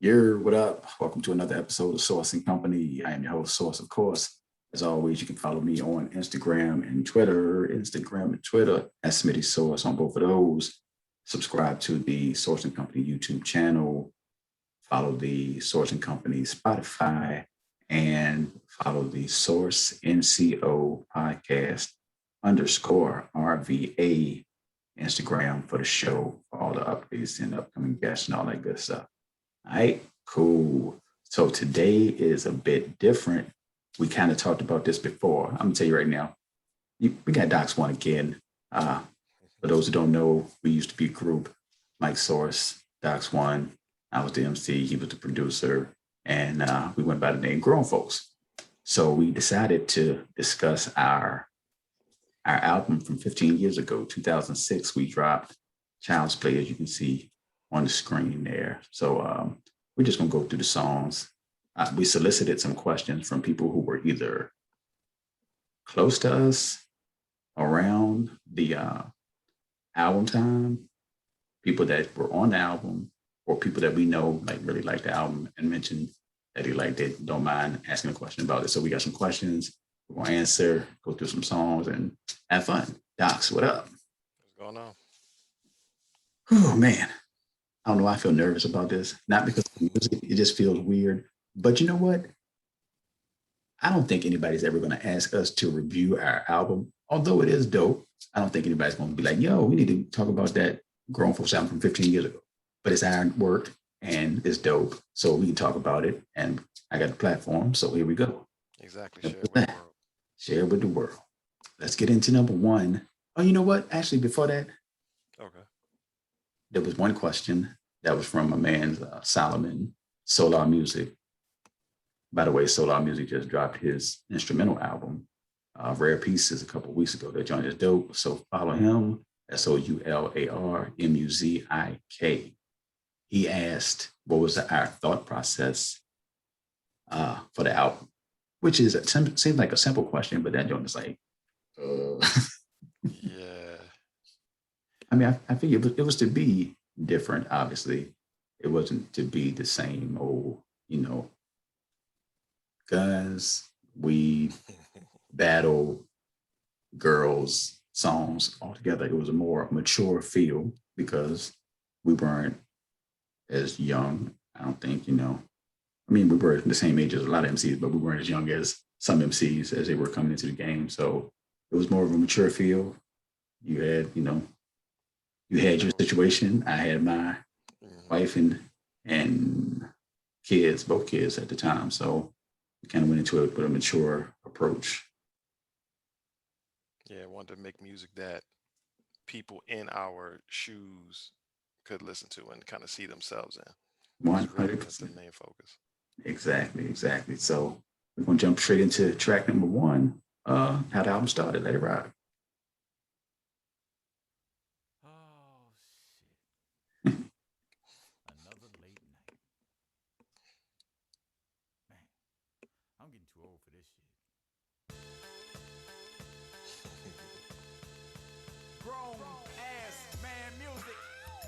What up? Welcome to another episode of Source and Company. I am your host, Source, of course. As always, you can follow me on Instagram and Twitter. That's Smitty Source on both of those. Subscribe to the Source and Company YouTube channel. Follow the Source and Company Spotify and follow the Source NCO podcast _ RVA Instagram for the show, for all the updates and upcoming guests and all that good stuff. All right, cool. So today is a bit different. We kind of talked about this before. I'm gonna tell you right now, we got Dox-1 again. For those who don't know, we used to be a group, MicSource, Dox-1. I was the MC, he was the producer, and we went by the name Grown Folks. So we decided to discuss our album from 15 years ago, 2006. We dropped Child's Play, as you can see on the screen there. So we're just gonna go through the songs. We solicited some questions from people who were either close to us around the album time, people that were on the album, or people that we know like really like the album and mentioned that they liked it, don't mind asking a question about it. So we got some questions, we're gonna answer, go through some songs and have fun. Dox, what up? What's going on? Oh man, I don't know. I feel nervous about this. Not because of the music, it just feels weird. But you know what? I don't think anybody's ever going to ask us to review our album, although it is dope. I don't think anybody's going to be like, yo, we need to talk about that Grown Folks album from 15 years ago. But it's our work and it's dope. So we can talk about it. And I got the platform. So here we go. Exactly. Share it with the world. Share it with the world. Let's get into number one. Oh, you know what? Actually, before that, Okay. there was one question that was from a man, Solomon, Solar Music. By the way, Solar Music just dropped his instrumental album, Rare Pieces, a couple of weeks ago. That joint is dope. So follow him, SOULARMUZIK. He asked, what was our thought process for the album? Which seems like a simple question, but that joint is like, Yeah. I mean, I think it was to be different, obviously. It wasn't to be the same old, guns, weed, battle, girls, songs all together. It was a more mature feel because we weren't as young, I don't think, I mean, we were the same age as a lot of MCs, but we weren't as young as some MCs as they were coming into the game. So it was more of a mature feel. You had, you had your situation. I had my wife and kids, both kids at the time. So we kind of went into it with a mature approach. Yeah. I wanted to make music that people in our shoes could listen to and kind of see themselves in. It's really the 100%. main focus. Exactly. So we're gonna jump straight into track number one. How the album started. Let it ride. Oh shit. Another late night. Man, I'm getting too old for this shit. Grown ass man music.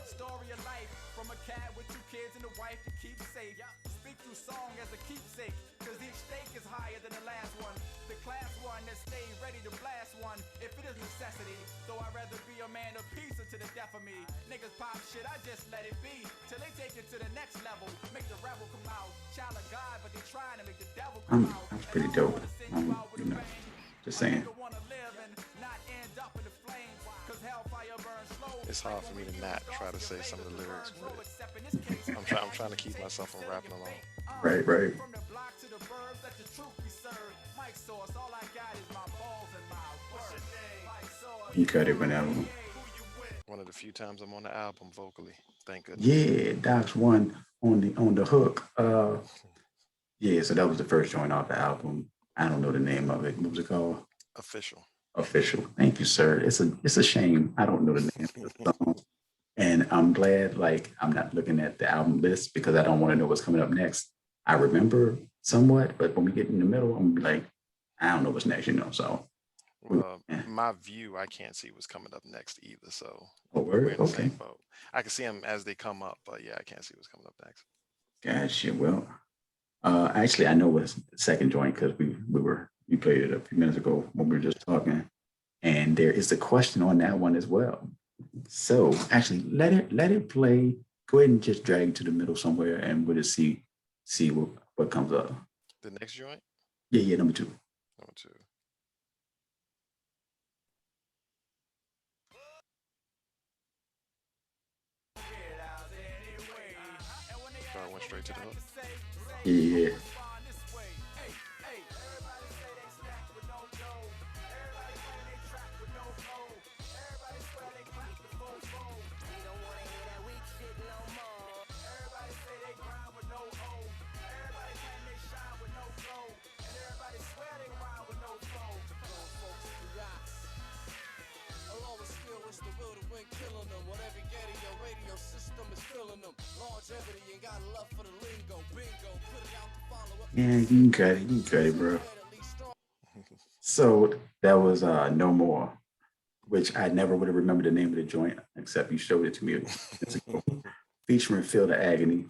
Story of life from a cat with 2 kids and a wife to keep safe. Speak through song as a keepsake, cause each stake is higher than the last one. The class one that stay ready to blast one if it is necessity. Though I'd rather be a man of peace or to the death of me. Niggas pop shit, I just let it be till they take it to the next level. Make the rebel come out. Child of God, but they trying to make the devil come out. That's pretty dope. Just saying. It's hard for me to not try to say some of the lyrics, but I'm trying to keep myself from rapping along. Right. From the block to the burbs, let the truth be served. MicSource, all I got is my balls and my words. You cut it whenever. One of the few times I'm on the album vocally. Thank goodness. Yeah, Dox-1 on the hook. Yeah, so that was the first joint off the album. I don't know the name of it. What was it called? Official. Thank you, sir. It's a shame I don't know the name of the song. And I'm glad like I'm not looking at the album list because I don't want to know what's coming up next. I remember somewhat, but when we get in the middle, I'm gonna be like, I don't know what's next, So Well, my view, I can't see what's coming up next either. So oh, we're word? in the Okay. same boat. I can see them as they come up, but yeah, I can't see what's coming up next. Gotcha. Well, actually, I know what's the second joint because we played it a few minutes ago when we were just talking, and there is a question on that one as well. So actually, let it play. Go ahead and just drag it to the middle somewhere, and we'll just see what comes up. The next joint, Yeah, yeah, number two. number two. So I went straight to the hook. Yeah, yeah. Yeah, you can cut it. You can cut it, bro. So that was No More, which I never would have remembered the name of the joint, except you showed it to me minutes ago. Featuring Feel the Agony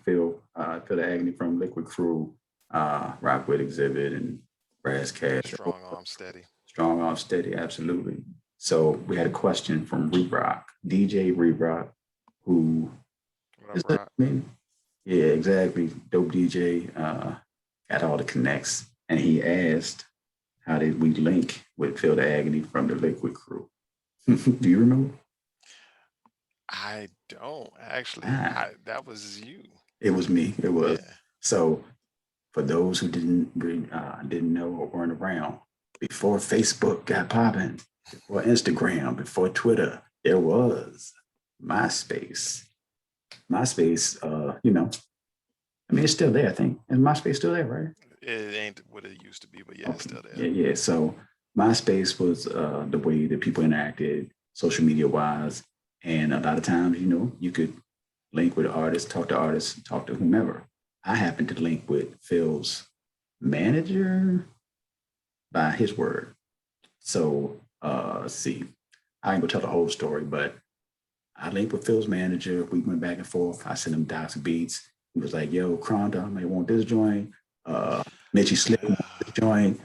from Liquid Crew, Rock with Exhibit and Brass Cash. Strong arm steady. Strong Arm Steady, absolutely. So we had a question from Rerock, DJ Rerock, who What is up, Rock? yeah, exactly. Dope DJ, got all the connects. And he asked, how did we link with Feel the Agony from the Liquid Crew? Do you remember? I don't actually. Ah, That was you. it was me. It was. Yeah. So for those who didn't know or weren't around, before Facebook got popping, before Instagram, before Twitter, there was MySpace. MySpace, I mean, it's still there, I think. And MySpace still there, right? It ain't what it used to be, but yeah, it's Okay. still there. Yeah, yeah. So MySpace was the way that people interacted, social media wise. And a lot of times, you could link with artists, talk to whomever. I happened to link with Phil's manager by his word. So let's see. I ain't gonna tell the whole story, but I linked with Phil's manager. We went back and forth. I sent him Dox beats. He was like, yo, Cronda, I want this joint. Mitchie Slick want this joint.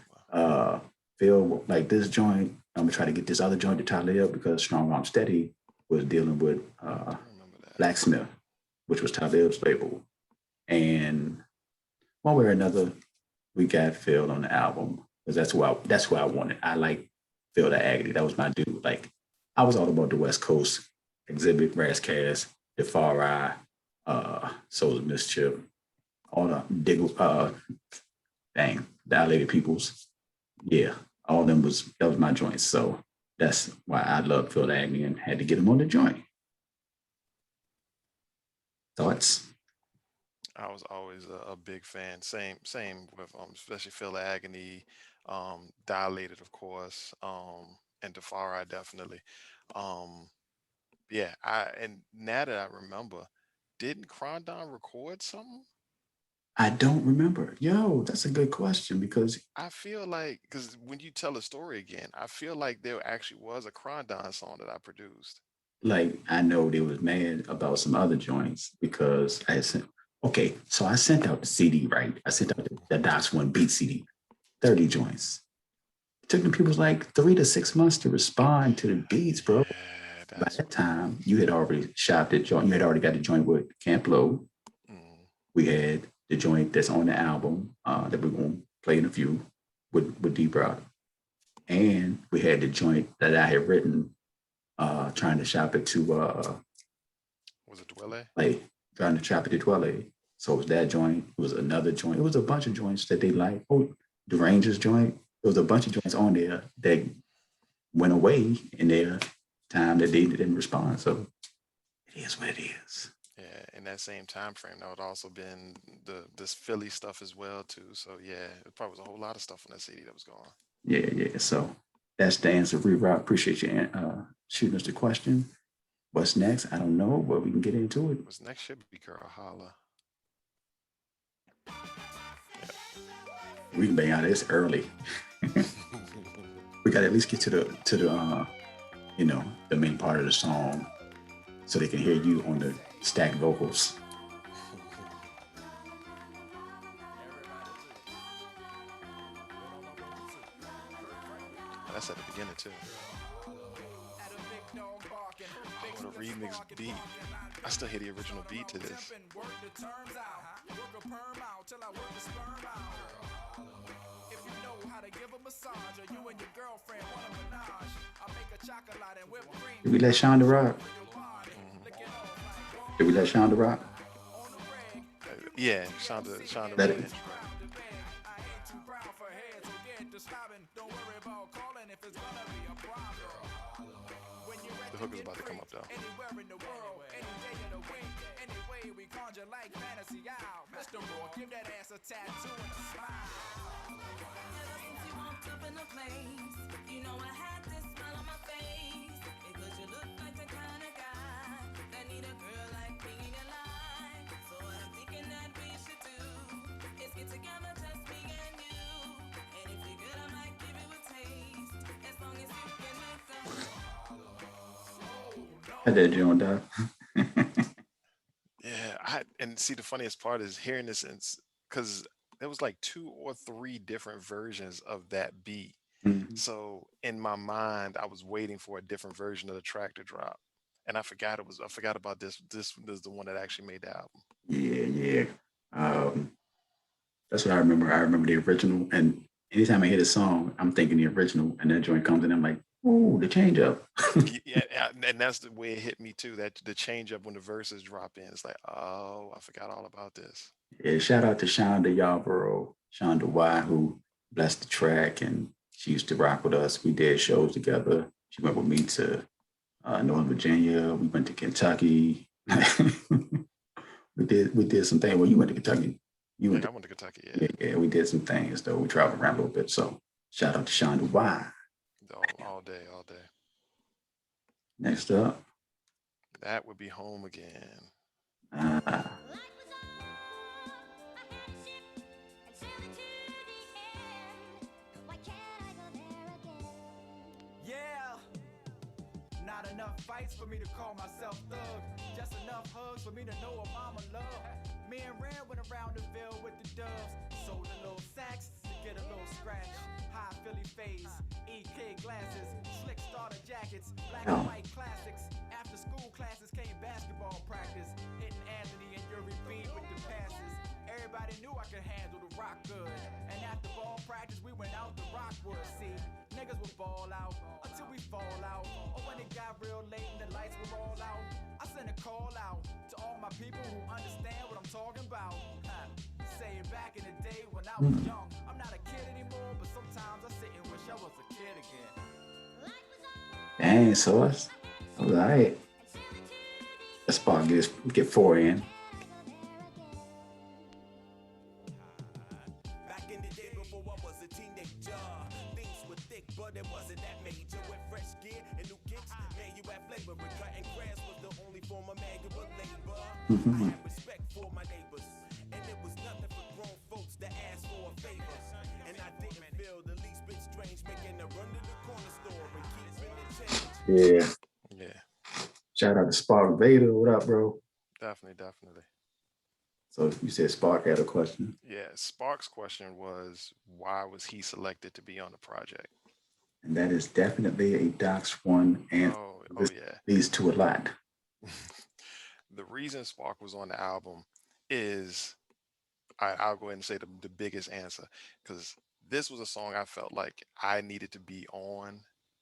Phil like this joint. I'm gonna try to get this other joint to Talib because Strong Arm Steady was dealing with I remember that. Blacksmith, which was Talib's label. And one way or another, we got Phil on the album because that's who I wanted. I like Phil the Agony. That was my dude. Like I was all about the West Coast, Exhibit, Razzcast, The Far Eye, Souls of Mischief, all the Dilated Peoples. Yeah, all of them that was my joints. So that's why I love Phil the Agony and had to get him on the joint. Thoughts? I was always a big fan. Same with especially Feel the Agony, Dilated, of course, and Tafari definitely. Um, yeah, and now that I remember, didn't Crondon record something? I don't remember. Yo, that's a good question because I feel like because when you tell a story again, I feel like there actually was a Crondon song that I produced. like I know they was mad about some other joints because I had sent okay, so I sent out the CD, right? I sent out the Dox-1 beat CD, 30 joints. It took the people like 3 to 6 months to respond to the beats, bro. Yeah, By that's that time, you had already shopped the joint. You had already got the joint with Camp Low. mm, We had the joint that's on the album that we're gonna play in a few with Deep Rock. And we had the joint that I had written, trying to shop it to was it Dwelle? like trying to shop it to Dwelle. So it was that joint. It was another joint. It was a bunch of joints that they like. Oh, the Rangers joint. There was a bunch of joints on there that went away in their time that they didn't respond. So it is what it is. Yeah, in that same time frame, that would also been this Philly stuff as well too. So yeah, it probably was a whole lot of stuff on that CD that was going. Yeah, yeah. So that's the answer. Reroute. Appreciate you shooting us the question. What's next? I don't know, but we can get into it. What's next should be Girl Holla. We can bang out this early. We got to at least get to the the main part of the song, so they can hear you on the stacked vocals. fast at the beginning too. Oh, the remix beat. I still hear the original beat to this. If you know how to give a massage, or you and your girlfriend want a menage, I make a chocolate and whipped cream. Did we let Shonda rock? Did we let Shonda rock? Yeah, Shonda Let with it. the intro. I ain't too proud for heads, so get to stopping. Don't worry about calling if it's gonna be a problem. When you're The hook is about to come up though. anywhere in the world, any day of the week, any way we conjure like fantasy out. Mr. Raw, give that ass a tattoo and a smile. Ever since you walked up in the place, you know I had this smile on my face. Because you look like the kind of guy that need a girl like me in your life. So what I'm thinking that we should do is get together, just me and you. And if you're good, I might give you a taste. As long as you can make us. Had that joint down. Yeah, and see the funniest part is hearing this because there was like 2 or 3 different versions of that beat. Mhm. So in my mind, I was waiting for a different version of the track to drop, and I forgot about this. This is the one that actually made the album. Yeah, yeah. Um, that's what I remember. I remember the original, and anytime I hear the song, I'm thinking the original, and that joint comes in, I'm like, ooh, the change up. Yeah, and that's the way it hit me too. That the change up when the verses drop in, it's like, oh, I forgot all about this. Yeah, shout out to Shonda Yarborough, Shonda Y, who blessed the track, and she used to rock with us. We did shows together. She went with me to Northern Virginia. We went to Kentucky. we did some things. Well, you went to Kentucky. You went Yeah, to, I went to Kentucky. yeah, yeah, we did some things though. We traveled around a little bit. So shout out to Shonda Y. All day, all day. Next up, That would be home again. uh, Yeah. Not enough fights for me to call myself thug. Just enough hugs for me to know a mama love. Me and Ren went around the ville with the doves. Sold a little sacks to get a little scratch. High Philly phase, EK glasses, slick starter jackets, black and white classics. After school classes came basketball practice. Hitting Anthony and Yuri Bean with the passes. Everybody knew I could handle the rock good. And after ball practice, we went out to Rockwood. See, niggas would ball out until we fall out. Or when it got real late and the lights were all out, I sent a call out to all my people who understand what I'm talking about. Saying back in the day when I was young, I'm not a kid anymore, but sometimes I sit and wish I was a kid again. dang, Sauce. All right. Let's get 4 in. Back in the day before I was a teenager, things were thick, but it wasn't that major. With fresh gear and new kicks, man, you had flavor. With cutting grass was the only form of manual labor. I had respect for my neighbors, and it was nothing for grown folks to ask for a favor. And I didn't feel the least bit strange making a run to the corner store and keeping the change. Yeah. Yeah, Shout out to Spark Vader. What up, bro? definitely. So you said Spark had a question. Yeah, Spark's question was, why was he selected to be on the project? And that is definitely a Dox-1 and Oh yeah. leads to a lot. The reason Spark was on the album is I'll go ahead and say the biggest answer, because this was a song I felt like I needed to be on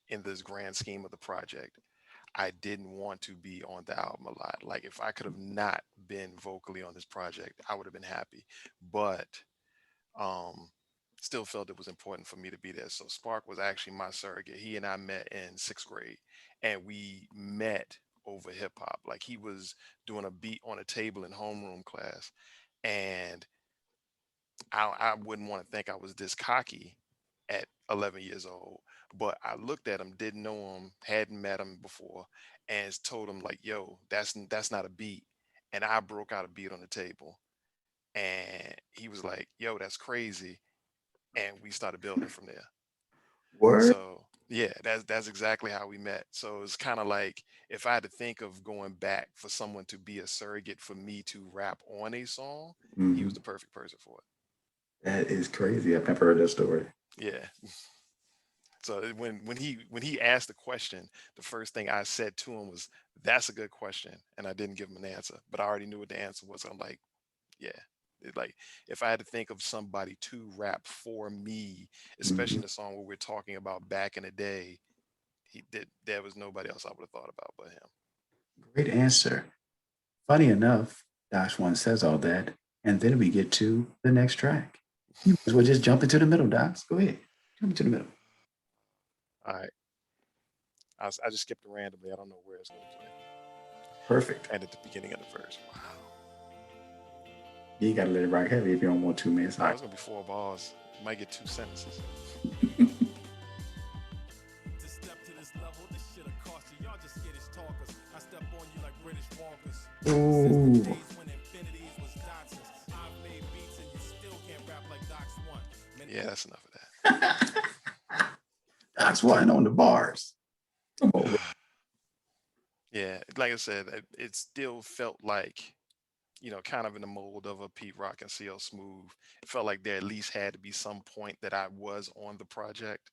in this grand scheme of the project. I didn't want to be on the album a lot. Like if I could have not been vocally on this project, I would have been happy. But um still felt it was important for me to be there. So Spark was actually my surrogate. He and I met in 6th grade, and we met over hip hop. Like he was doing a beat on a table in homeroom class, and I wouldn't want to think I was this cocky at 11 years old, but I looked at him, didn't know him, hadn't met him before, and told him like, "Yo, that's not a beat," and I broke out a beat on the table, and he was like, "Yo, that's crazy," and we started building from there. Word? So yeah, that's exactly how we met. So it's kind of like if I had to think of going back for someone to be a surrogate for me to rap on a song, he was Mhm. the perfect person for That is crazy. I've never heard that story. it. Yeah. So when he asked the question, the first thing I said to him was, "That's a good question," and I didn't give him an answer, but I already knew what the answer was. I'm like, yeah. Like if I had to think of somebody to rap for me, especially Mhm. in the song where we're talking about back in the day, he did. There was nobody else I would have thought about but him. Great answer. Funny enough, Dox-1 says all that, and then we get to the next track. You might as well just jump into the middle, Dox. Go ahead. Jump into the middle. All right, I just skipped it randomly. I don't know where it's going to play. Perfect. And at the beginning of the verse, wow, You gotta let it rock heavy if you don't want 2 minutes. oh, it's gonna be 4 bars. Might get 2 sentences. To step to this level, this shit'll cost you. Y'all just skittish talkers. I step on you like British walkers. Since the Ooh, days when infinities was Datsuns, I've made beats and you still can't rap like Dox-1. Yeah, that's enough of that. Dox-1 on the bars. Come on. Yeah, like I said, it still felt like, kind of in the mold of a Pete Rock and CL Smooth. It felt like there at least had to be some point that I was on the project.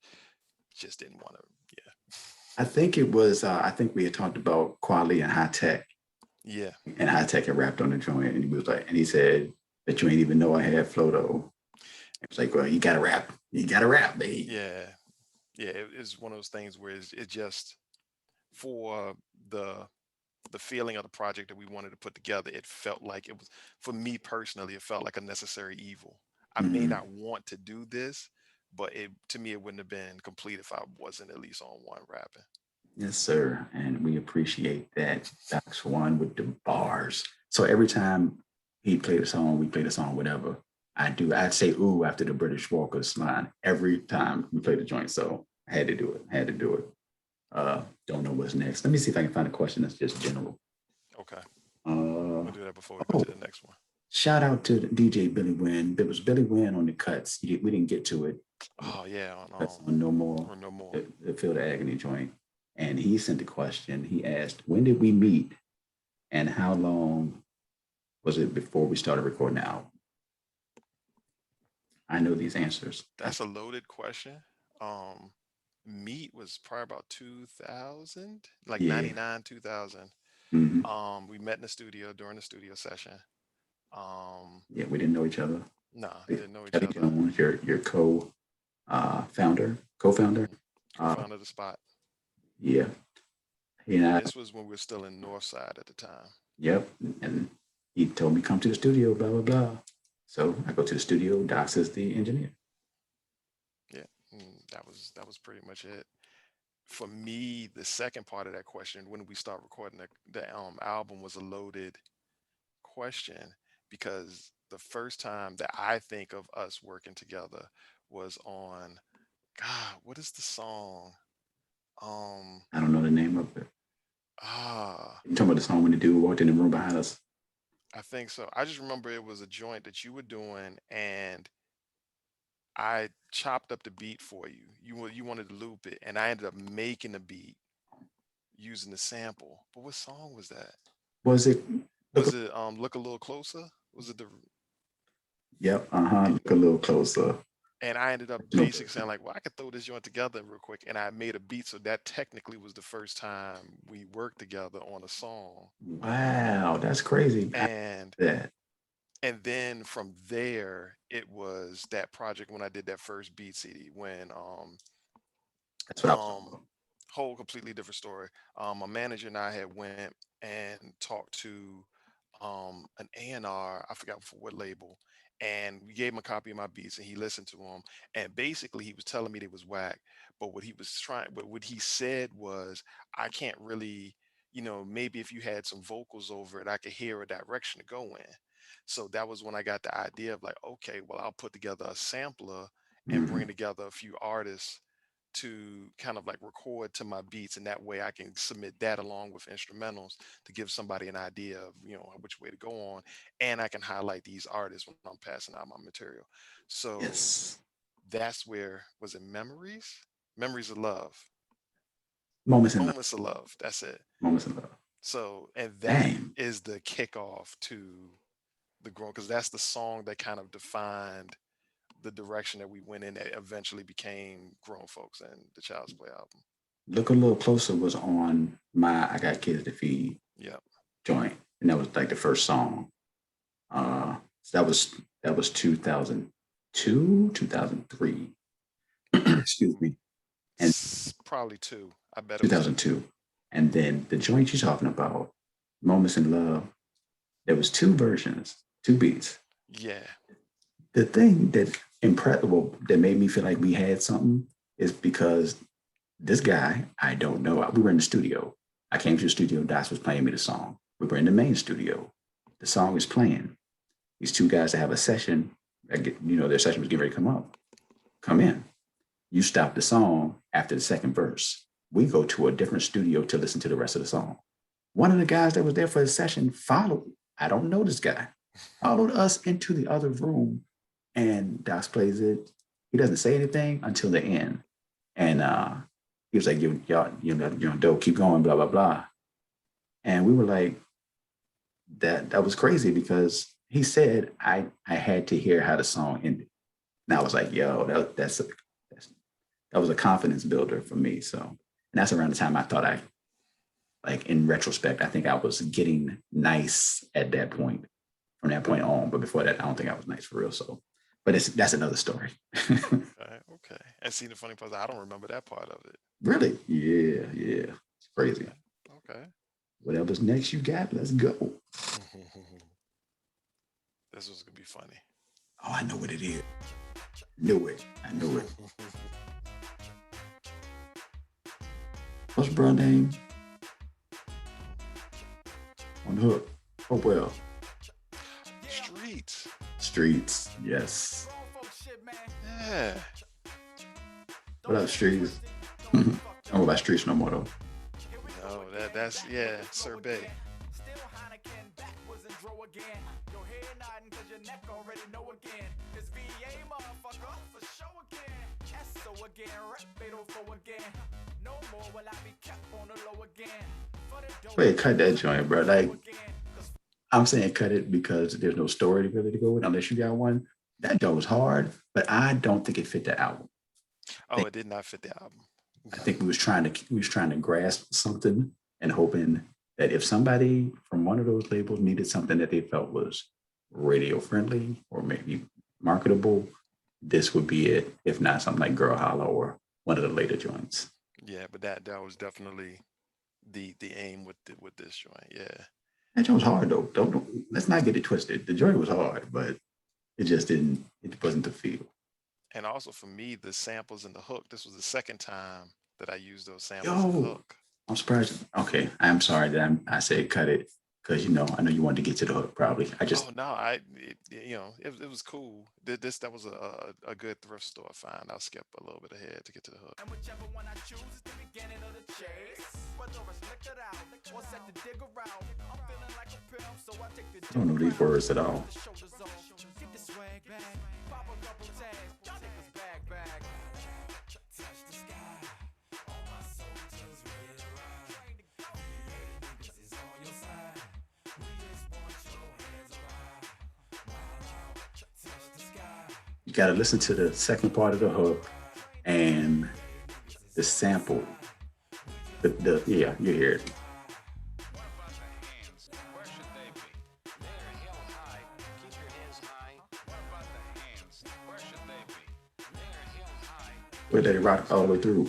Just didn't want to. Yeah, I think it was, I think we had talked about Quali and High Tech, yeah, and High Tech had rapped on the joint, and he was like, and he said, that you ain't even know I had flow though. It was like, well, you gotta rap. You gotta rap, baby. yeah, yeah. It's one of those things where it just for the the feeling of the project that we wanted to put together, it felt like it was, for me personally, it felt like a necessary evil. I may Mhm. not want to do this, but it to me it wouldn't have been complete if I wasn't at least on one rapping. Yes, sir. And we appreciate that. Dox-1 with the bars. So every time he played a song, we played a song, whatever. I'd say ooh after the British Walkers line every time we played the joint. So I had to do it. Had to do it. Don't know what's next. Let me see if I can find a question that's just general. Okay, Uh, we'll do that before we go oh, to the next one. shout out to DJ Billy Wynn. There was Billy Wynn on the cuts. We didn't get to it. Oh yeah, Cuts on No More, or no more. the Feel the Agony joint. And he sent a question. He asked, when did we meet and how long was it before we started recording the album? I know these answers. That's a loaded question. Um, Meat was probably about 2000, like Yeah. 99, 2000. Mhm. We met in the studio during the studio session. Um, Yeah, we didn't know each other. nah, We didn't know each Kelly other. Jones, your co-founder. Uh, Co-founder of the spot. yeah. He and And I, this was when we were still in Northside at the time. yep. And he told me come to the studio, blah, blah, blah. So I go to the studio, Dox is the engineer. Yeah, that was pretty much it. For me, the second part of that question, when we start recording the album, was a loaded question because the first time that I think of us working together was on, God, what is the song? Um, I don't know the name of it. ah, You talking about the song when the dude walked in the room behind us? I think so. I just remember it was a joint that you were doing, and I chopped up the beat for you. You wanted to loop it, and I ended up making the beat using the sample. But what song was that? Was it? Was it Look a Little Closer? Was it the Yep. Look a little closer. and I ended up No. basically saying like, well, I could throw this joint together real quick, and I made a beat. So that technically was the first time we worked together on a song. Wow, that's crazy. And That. and then from there, it was that project when I did that first beat CD when That's what I was talking um about. whole completely different story. My manager and I had went and talked to an A&R, I forgot for what label, and we gave him a copy of my beats and he listened to them. And basically he was telling me they was whack, but what he said was, I can't really, maybe if you had some vocals over it, I could hear a direction to go in. So that was when I got the idea of like, okay, well, I'll put together a sampler and Mhm. bring together a few artists to kind of like record to my beats, and that way I can submit that along with instrumentals to give somebody an idea of which way to go on, and I can highlight these artists when I'm passing out my material. So Yes. that's where, was it Memories of Love, Moments in love. Moments of Love, that's it. Moments in love. So, and that Dang. is the kickoff to the grown, because that's the song that kind of defined the direction that we went in that eventually became Grown Folks and the Child's Play album. Look a little closer was on my I Got Kids to Feed Yep. joint, and that was like the first song. Uh, so that was 2002, 2003. Excuse me, and Probably two. I bet it was two. 2002. And then the joint you're talking about, Moments in Love, there was two versions, two beats. Yeah. The thing that well, that made me feel like we had something is because this guy, I don't know, we were in the studio. I came to the studio, Dox was playing me the song. We were in the main studio. The song is playing. These two guys that have a session, their session was getting ready to come in. You stop the song after the second verse. We go to a different studio to listen to the rest of the song. One of the guys that was there for the session followed, I don't know this guy, followed us into the other room, and Dox plays it. He doesn't say anything until the end. And he was like, y'all, you're dope, keep going, blah, blah, blah. And we were like, that was crazy because he said I had to hear how the song ended. And I was like, yo, that was a confidence builder for me. So, and that's around the time I thought like in retrospect, I think I was getting nice at that point, from that point on. But before that, I don't think I was nice for real. So, but that's another story. Okay. And see, the funny part is I don't remember that part of it. Really? Yeah. It's crazy. Okay. Whatever's next you got, let's go. This was gonna be funny. Oh, I know what it is. Knew it. I knew it. What's bro name? On the hook. Oh well. Streets. Streets. Yes. Yeah. What up, Streets? I don't know about Streets no more though. No, that's Sir Bay. Wait, cut that joint, bro. Like, I'm saying cut it because there's no story really to go with unless you got one. That joint was hard, but I don't think it fit the album. Oh, it did not fit the album. I think we was trying to grasp something and hoping that if somebody from one of those labels needed something that they felt was radio friendly or maybe marketable, this would be it. If not, something like Girl Holla or one of the later joints. Yeah, but that was definitely the aim with this joint. Yeah. That joint was hard though. Let's not get it twisted. The joint was hard, but it just didn't. It wasn't the feel. And also for me, the samples and the hook. This was the second time that I used those samples and Yo, hook. I'm surprised. Okay, I'm sorry that I said cut it because I know you wanted to get to the hook. Probably, I just Oh no, it was cool. That was a good thrift store find. I'll skip a little bit ahead to get to the hook. And whichever one I choose is the beginning of the chase. Whether it's liquored out or set the digger out. I'm feeling like a pimp, so I take the I don't know these words at all. the shoulders off. Get the swag back. Pop a couple tags. Take us back. Touch the sky. All my soldiers ready to ride. Niggas is on your side. We just want your hands around. Wild out. Touch the sky. You got to listen to the second part of the hook and the sample. Yeah, you hear it. Where they rock all the way through.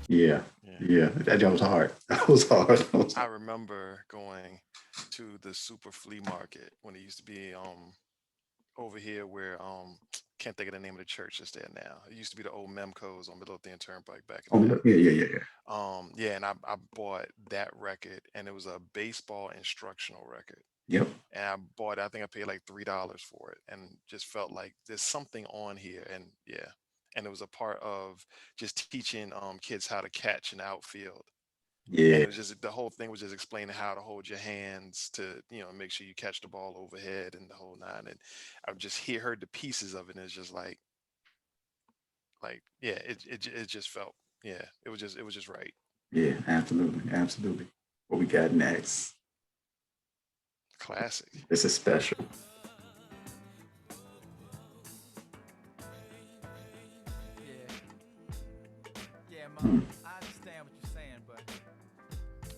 Yeah, that job was hard. That was hard. I remember going to the super flea market when it used to be over here where can't think of the name of the church that's there now. It used to be the old Memco's on Midlothian Turnpike back in the day. Yeah. And I bought that record and it was a baseball instructional record. Yep. And I think I paid like $3 for it and just felt like there's something on here. And yeah. And it was a part of just teaching kids how to catch in the outfield. And Yeah. it was just the whole thing was just explaining how to hold your hands to, make sure you catch the ball overhead and the whole nine. And I just heard the pieces of it, and it's just like yeah, it just felt, Yeah, it was just right. Yeah, absolutely, absolutely. What we got next? Classic. This is special. Yeah, yeah, Hmm. mom. I understand what you're saying, but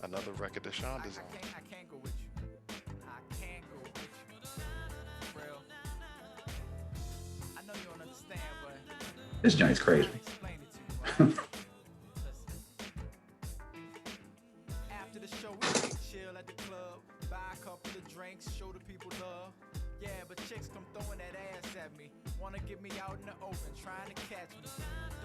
Another record that I, Shonda's I on. can't I can't go with you. I can't go with you. For real. I know you don't understand, but This joint's I'm trying crazy. to explain it to you, alright? Listen. After the show, we might chill at the club, buy a couple of drinks, show the people love. Yeah, but chicks come throwing that ass at me. Wanna get me out in the open, trying to catch me.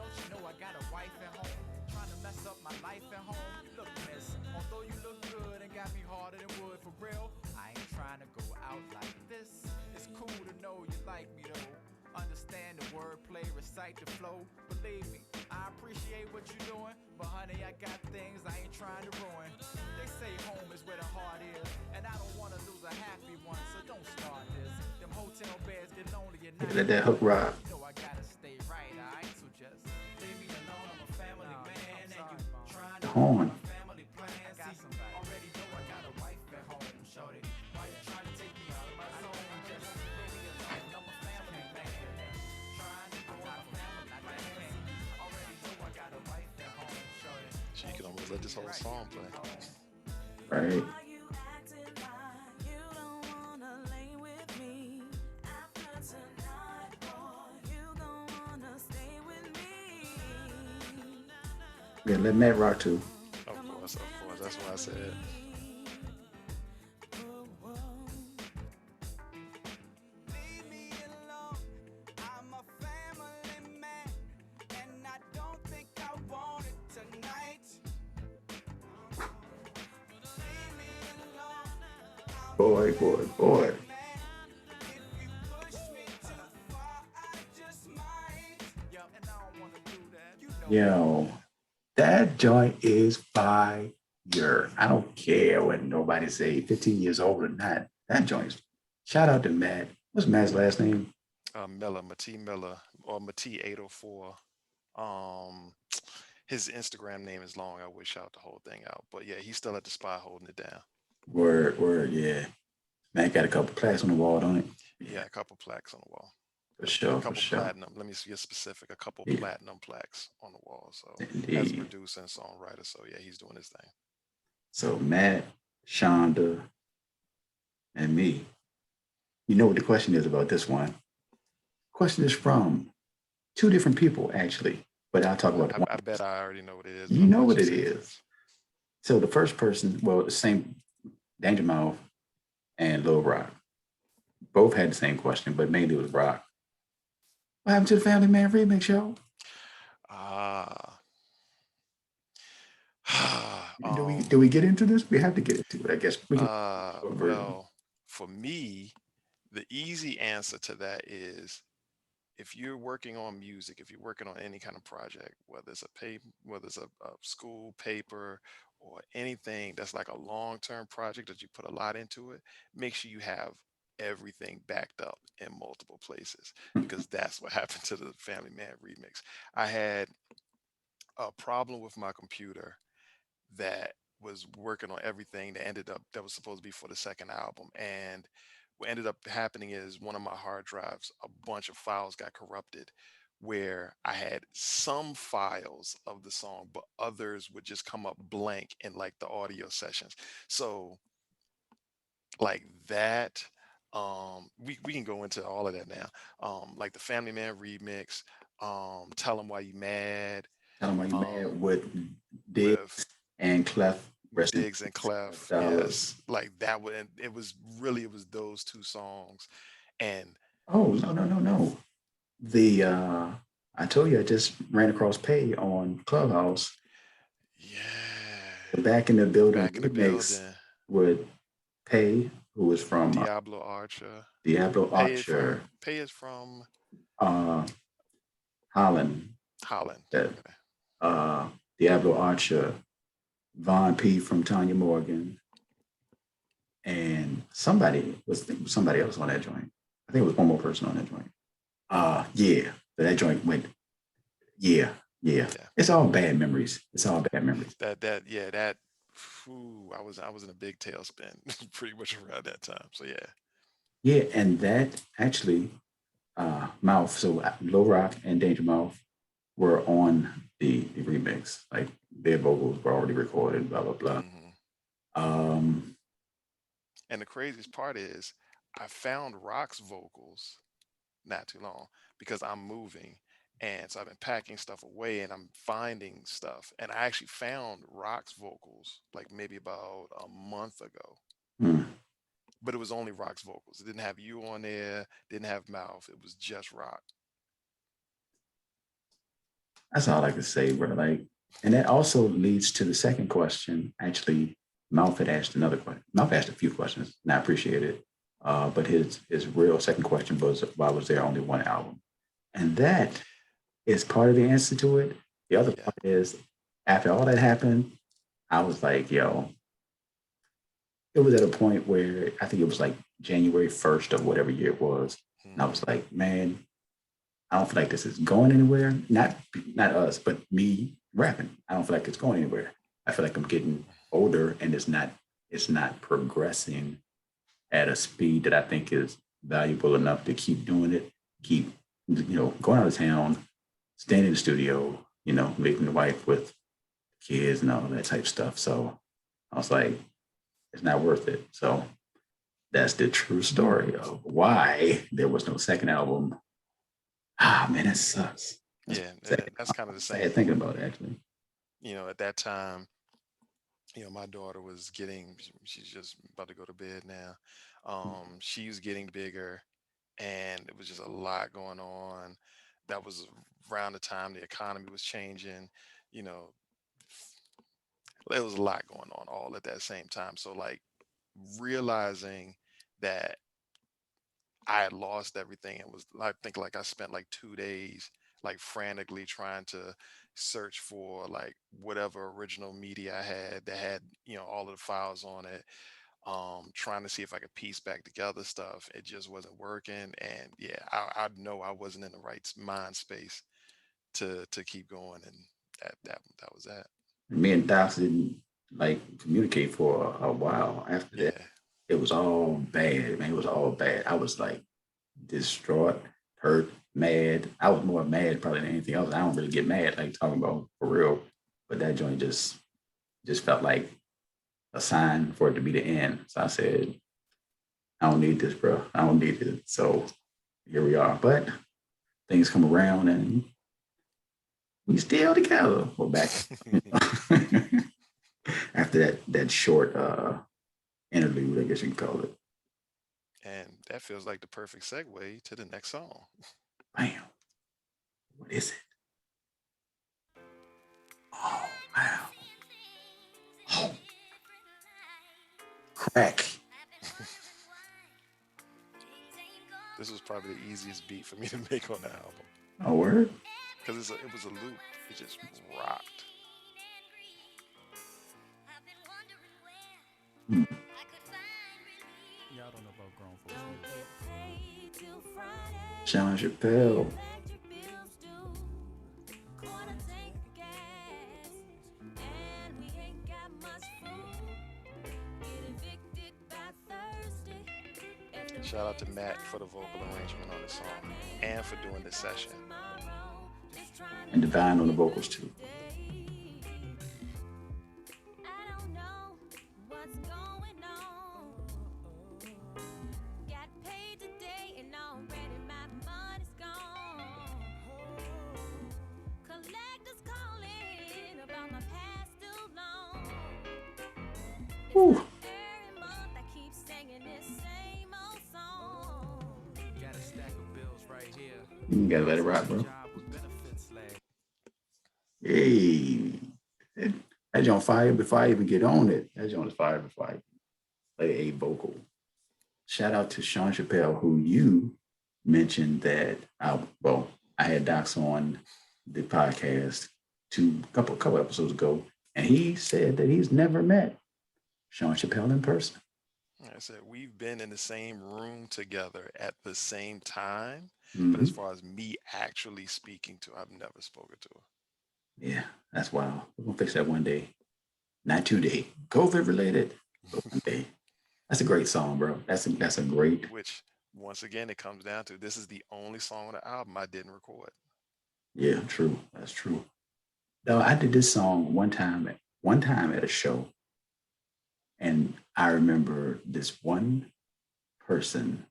Don't you know I got a wife at home? Trying to mess up my life at home? Look, miss, although you look good and got me harder than wood for real, I ain't trying to go out like this. It's cool to know you like me though. Understand the wordplay, recite the flow. Believe me, I appreciate what you're doing, but honey, I got things I ain't trying to ruin. They say home is where the heart is, and I don't wanna lose a happy one, so don't start this. Them hotel beds get lonely at night. Let that hook ride. You know I gotta stay right, alright? So just leave me alone. I'm a family man, and you trying The to horn. my family plans. I got somebody. Already know I got a wife at home, shorty. Why you trying to take me out of my zone? Just leave me alone. I'm a family man. Trying to go my family plans. Already know I got a wife at home, shorty. So you can almost let this whole song play. Right. Why you acting like you don't wanna lay with me? After tonight, boy, you gon' wanna stay with me. Yeah, let Matt rock too. Of course, of course. That's what I said. Leave me alone. I'm a family man, and I don't think I want it tonight. Leave me alone. Boy, boy, boy. If you push me too far, I just might. Yep, and I don't wanna do that. You know. Yo, that joint is fire. I don't care what nobody say, 15 years old or not. That joint's shout out to Matt. What's Matt's last name? Miller, Mati Miller, or Mati 804. Um, his Instagram name is long. I would shout the whole thing out, but yeah, he's still at the spot holding it down. Word, yeah. Matt got a couple plaques on the wall, don't it? Yeah, a couple plaques on the wall. For A sure, for couple sure. platinum. Let me get specific. A couple Yeah. platinum plaques on the wall. So as a Indeed. producer and songwriter, so yeah, he's doing his thing. So Matt, Shonda, and me. You know what the question is about this one? Question is from two different people, actually. But I'll talk about the one. I bet I already know what it is. You but know I'll what let it you say is. first. So the first person, well, the same Danger Mouth and Lil Rock. Both had the same question, but mainly it was Rock. What happened to the Family Man remix show? Ah. Do we get into this? We have to get into it, I guess. We can Well, for me, the easy answer to that is if you're working on music, if you're working on any kind of project, whether it's a paper, whether it's a school paper or anything that's like a long-term project that you put a lot into it, make sure you have everything backed up in multiple places because that's what happened to the Family Man remix. I had a problem with my computer that was working on everything that was supposed to be for the second album. And what ended up happening is one of my hard drives, a bunch of files got corrupted where I had some files of the song, but others would just come up blank in like the audio sessions. So like that, we can go into all of that now. Like the Family Man remix, Tell 'em Why You Mad, Tell them why you um, mad with Diggs with and Clef. Rest in Diggs and peace, Clef. dollars. Yes, like that one. And it was those two songs, and Oh, no. The I told you I just ran across Pay on Clubhouse. yeah, The Back in the Building Back in the remix Building, with Pay, who was from Diablo Archer. Diablo Pay is Archer, from Pay is from uh, Holland, Holland. that Okay. Diablo Archer, Von P from Tanya Morgan, and somebody else on that joint. I think it was one more person on that joint. Yeah, that joint went. Yeah, Yeah, Yeah. it's all bad memories. It's all bad memories. That I was in a big tailspin pretty much around that time. So yeah. Yeah, and that actually, Mouth. So Low Rock and Danger Mouth were on the remix. Like their vocals were already recorded. Blah blah blah. hmm Um, And the craziest part is I found Rock's vocals not too long because I'm moving. And so I've been packing stuff away and I'm finding stuff. And I actually found Rock's vocals like maybe about a month ago. hmm, But it was only Rock's vocals. It didn't have you on there, didn't have Mouth. It was just Rock. that's all I can say, bro. Like, and that also leads to the second question. Actually, Mouth had asked another question. Mouth asked a few questions, and I appreciate it. But his real second question was, why was there only one album? And that is part of the answer to it. The other Yeah. part is, after all that happened, I was like, yo, it was at a point where I think it was like January 1st of whatever year it was. And I hmm was like, man, I don't feel like this is going anywhere. Not us, but me rapping. I don't feel like it's going anywhere. I feel like I'm getting older and it's not progressing at a speed that I think is valuable enough to keep doing it, keep going out of town, staying in the studio, making the wife with kids and all that type of stuff. So I was like, it's not worth it. So that's the true story of why there was no second album. Ah, man, that sucks. That's Yeah. sad, That's kind of the sad same. thinking about it, actually. At that time, my daughter was she's just about to go to bed now. She was getting bigger and it was just a lot going on. That was around the time the economy was changing, you know, there was a lot going on all at that same time. So like realizing that I had lost everything and was I think like I spent like 2 days like frantically trying to search for like whatever original media I had that had, all of the files on it, trying to see if I could piece back together stuff. It just wasn't working. And yeah, I know I wasn't in the right mind space to keep going. And that was that. Me and Dox didn't like communicate for a while after that. Yeah. It was all bad, man. It was all bad. I was like distraught, hurt, mad. I was more mad probably than anything else. I don't really get mad like talking about for real, but that joint just felt like a sign for it to be the end. So I said, I don't need this, bro. I don't need it. So here we are. But things come around and we still together. We're back. After that short interlude, I guess you can call it. And that feels like the perfect segue to the next song. Bam. What is it? Oh wow. Oh, crack. This was probably the easiest beat for me to make on the album Oh word. because it was a loop. It just rocked. Hmm. Y'all don't know about grown folks music. Sean Chappelle. Shout out to Matt for the vocal arrangement on the song and for doing this session. And Divine on the vocals too. Whew. Got a stack of bills right here. You gotta let it rock, bro. Job with benefits lag. Hey. That joint fire before I even get on it. That joint is fire before I play a vocal. Shout out to Sean Chappelle, who you mentioned that I had Dox on the podcast couple episodes ago, and he said that he's never met Sean Chappelle in person. Like I said, we've been in the same room together at the same time, but as Mhm. far as me actually speaking to, I've never spoken to her. Yeah, that's wild. We're gonna fix that one day. Not today. COVID related, but one day. That's a great song, bro. That's a great. Which, once again, it comes down to this is the only song on the album I didn't record. Yeah, true. That's true. No, I did this song one time at a show, and I remember this one person.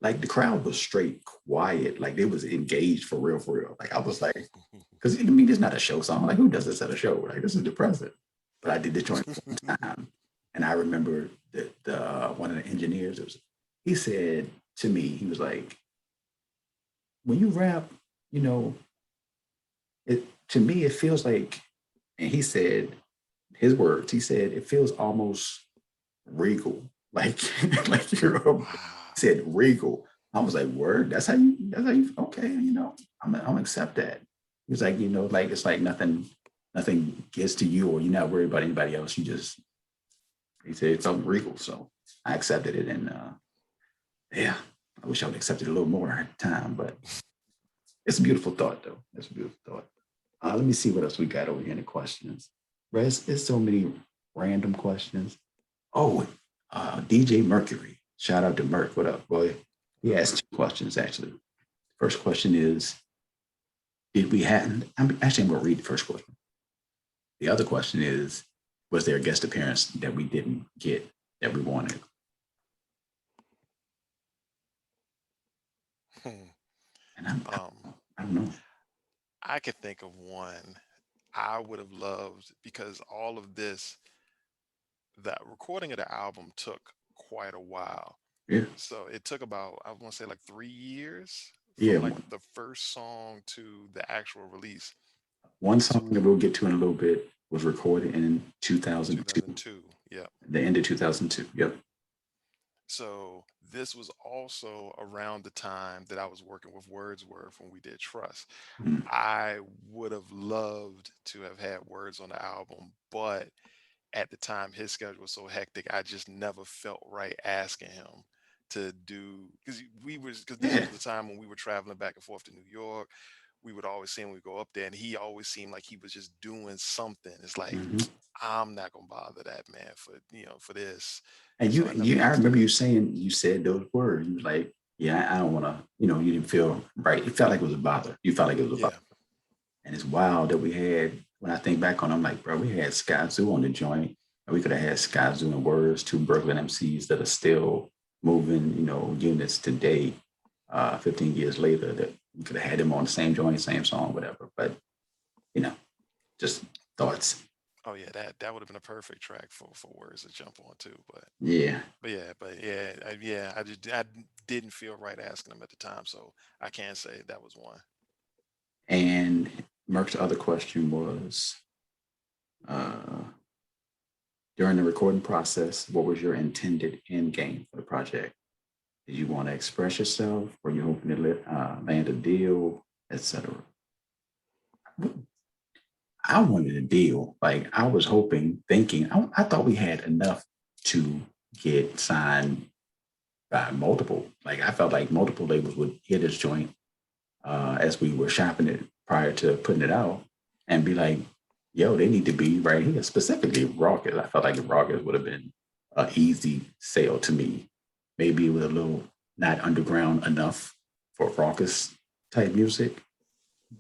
Like the crowd was straight quiet, like they was engaged for real, for real. Like I was like, because I mean, it's not a show song. Like who does this at a show? Like this is depressing. But I did the joint one time, and I remember that the one of the engineers he said to me, he was like, when you rap, you know, it to me it feels like, and he said his words. He said it feels almost regal, like like you're. Wow. He said regal. I was like, word. That's how you. That's how you. Okay, I'm gonna accept that. He was like, like it's like nothing gets to you, or you're not worried about anybody else. You just. He said it felt regal, so I accepted it, and yeah, I wish I would accept it a little more at the time, but it's a beautiful thought, though. It's a beautiful thought. Let me see what else we got over here in the questions. Right, it's so many random questions. Oh, DJ Mercury. Shout out to Merc. What up, boy? He asked two questions actually. First question is, did we have? I'm going to read the first question. The other question is, was there a guest appearance that we didn't get that we wanted? Hmm. And Um, I don't know. I could think of one I would have loved because all of this, that recording of the album took quite a while. Yeah, So it took about, I want to say like 3 years yeah. from like the first song to the actual release. One So song that we'll get to in a little bit was recorded in 2002, 2002. Yeah. the end of 2002. Yep. So this was also around the time that I was working with Wordsworth when we did Trust. Mm. I would have loved to have had Words on the album, but at the time his schedule was so hectic, I just never felt right asking him to do, because this Yeah. was the time when we were traveling back and forth to New York. We would always see him, we go up there, and he always seemed like he was just doing something. It's like, Hmm. I'm not gonna bother that man for for this. And So you, I never I asked him. remember you said those words. You was like, yeah, I don't want to, you didn't feel right. It felt like it was a bother. You felt like it was a bother. Yeah. And it's wild that we had, when I think back on it, I'm like, bro, we had Sky Zoo on the joint, and we could have had Sky Zoo and Words, two Brooklyn MCs that are still moving, units today, 15 years later, that we could have had them on the same joint, same song, whatever. But, you know, just thoughts. Oh yeah, that would have been a perfect track for Words to jump on too. Yeah. Yeah, I didn't feel right asking him at the time, so I can say that was one. And Merck's other question was, uh, during the recording process, what was your intended end game for the project? Did you want to express yourself? Were you hoping to land a deal, etc.? I wanted a deal. Like I was hoping, thinking, I thought we had enough to get signed by multiple. Like I felt like multiple labels would hear this joint as we were shopping it prior to putting it out and be like, yo, they need to be right here. Specifically Rockets. I felt like Rockets would have been an easy sale to me. Maybe it was a little not underground enough for Rockets type music,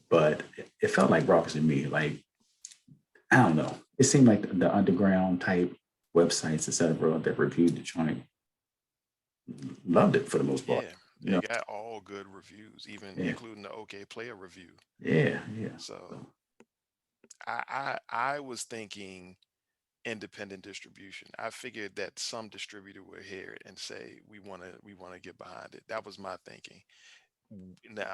but it felt like Rockets to me. Like, I don't know. It seemed like the underground type websites, etc., that reviewed the joint loved it for the most part. Yeah, You know? it got all good reviews, even Yeah, including the OK Player review. yeah, yeah. So So, I was thinking independent distribution. I figured that some distributor would hear it and say we want to get behind it. That was my thinking. Now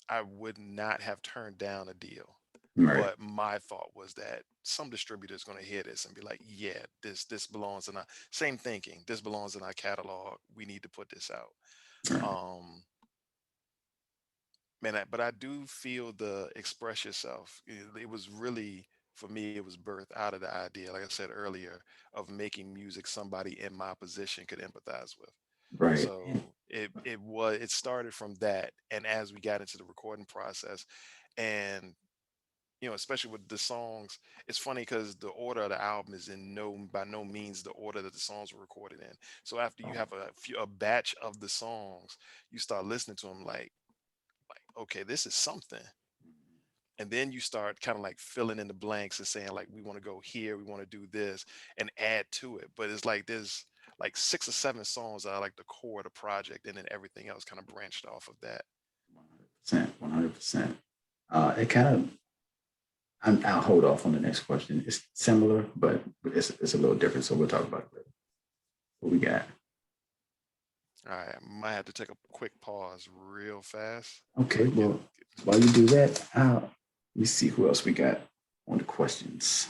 I would not have turned down a deal. right, But my thought was that some distributor is going to hear this and be like, "Yeah, this belongs in our same thinking. This belongs in our catalog. We need to put this out." right, Um, but I do feel the express yourself. It was really for me. It was birthed out of the idea, like I said earlier, of making music somebody in my position could empathize with. right. So it started from that, and as we got into the recording process, and especially with the songs. It's funny because the order of the album is in no by no means the order that the songs were recorded in. So after you have a batch of the songs, you start listening to them like okay, this is something. And then you start kind of like filling in the blanks and saying like we want to go here, we want to do this and add to it. But it's like there's like 6 or 7 songs that are like the core of the project, and then everything else kind of branched off of that. 100%, 100%. It kind of, I'll hold off on the next question. It's similar, but it's a little different. So we'll talk about it later. What we got? All right, I might have to take a quick pause real fast. Okay, well, while you do that, let me see who else we got on the questions.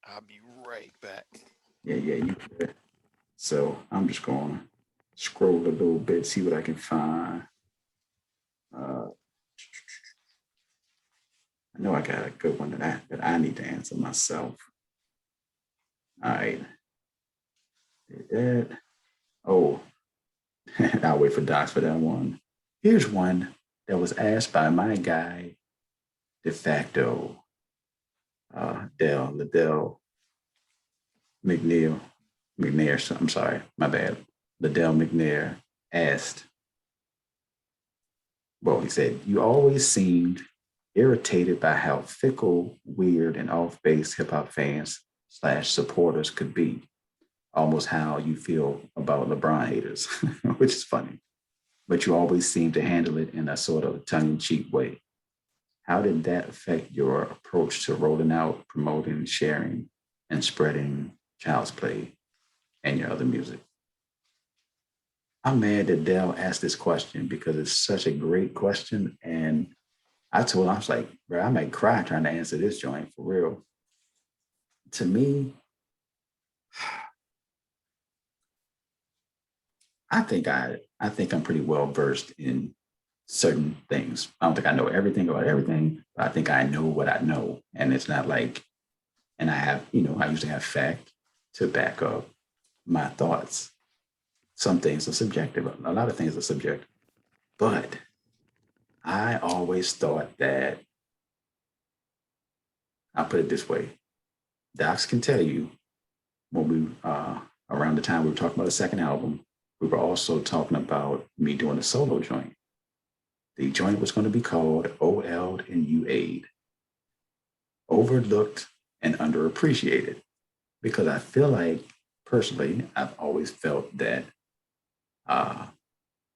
I'll be right back. Yeah, you good. So I'm just going to scroll a little bit, see what I can find. I know I got a good one that I need to answer myself. All right. Did that. Oh, I'll wait for Dox for that one. Here's one that was asked by my guy, de facto, Liddell McNair, I'm sorry, my bad. Liddell McNair asked, well, he said, you always seemed irritated by how fickle, weird, and off-base hip-hop fans / supporters could be. Almost how you feel about LeBron haters, which is funny. But you always seem to handle it in a sort of tongue-in-cheek way. How did that affect your approach to rolling out, promoting, sharing, and spreading Child's Play and your other music? I'm mad that Dell asked this question because it's such a great question. And I told him, I was like, bro, I might cry trying to answer this joint for real. To me, I think I'm pretty well versed in certain things. I don't think I know everything about everything, but I think I know what I know. And it's not like, and I have, I usually have fact to back up my thoughts. Some things are subjective. A lot of things are subjective. But I always thought that, I'll put it this way. Dox can tell you when we, around the time we were talking about the second album, we were also talking about me doing a solo joint. The joint was going to be called OL'd and UA'd. Overlooked and underappreciated. Because I feel like, personally, I've always felt that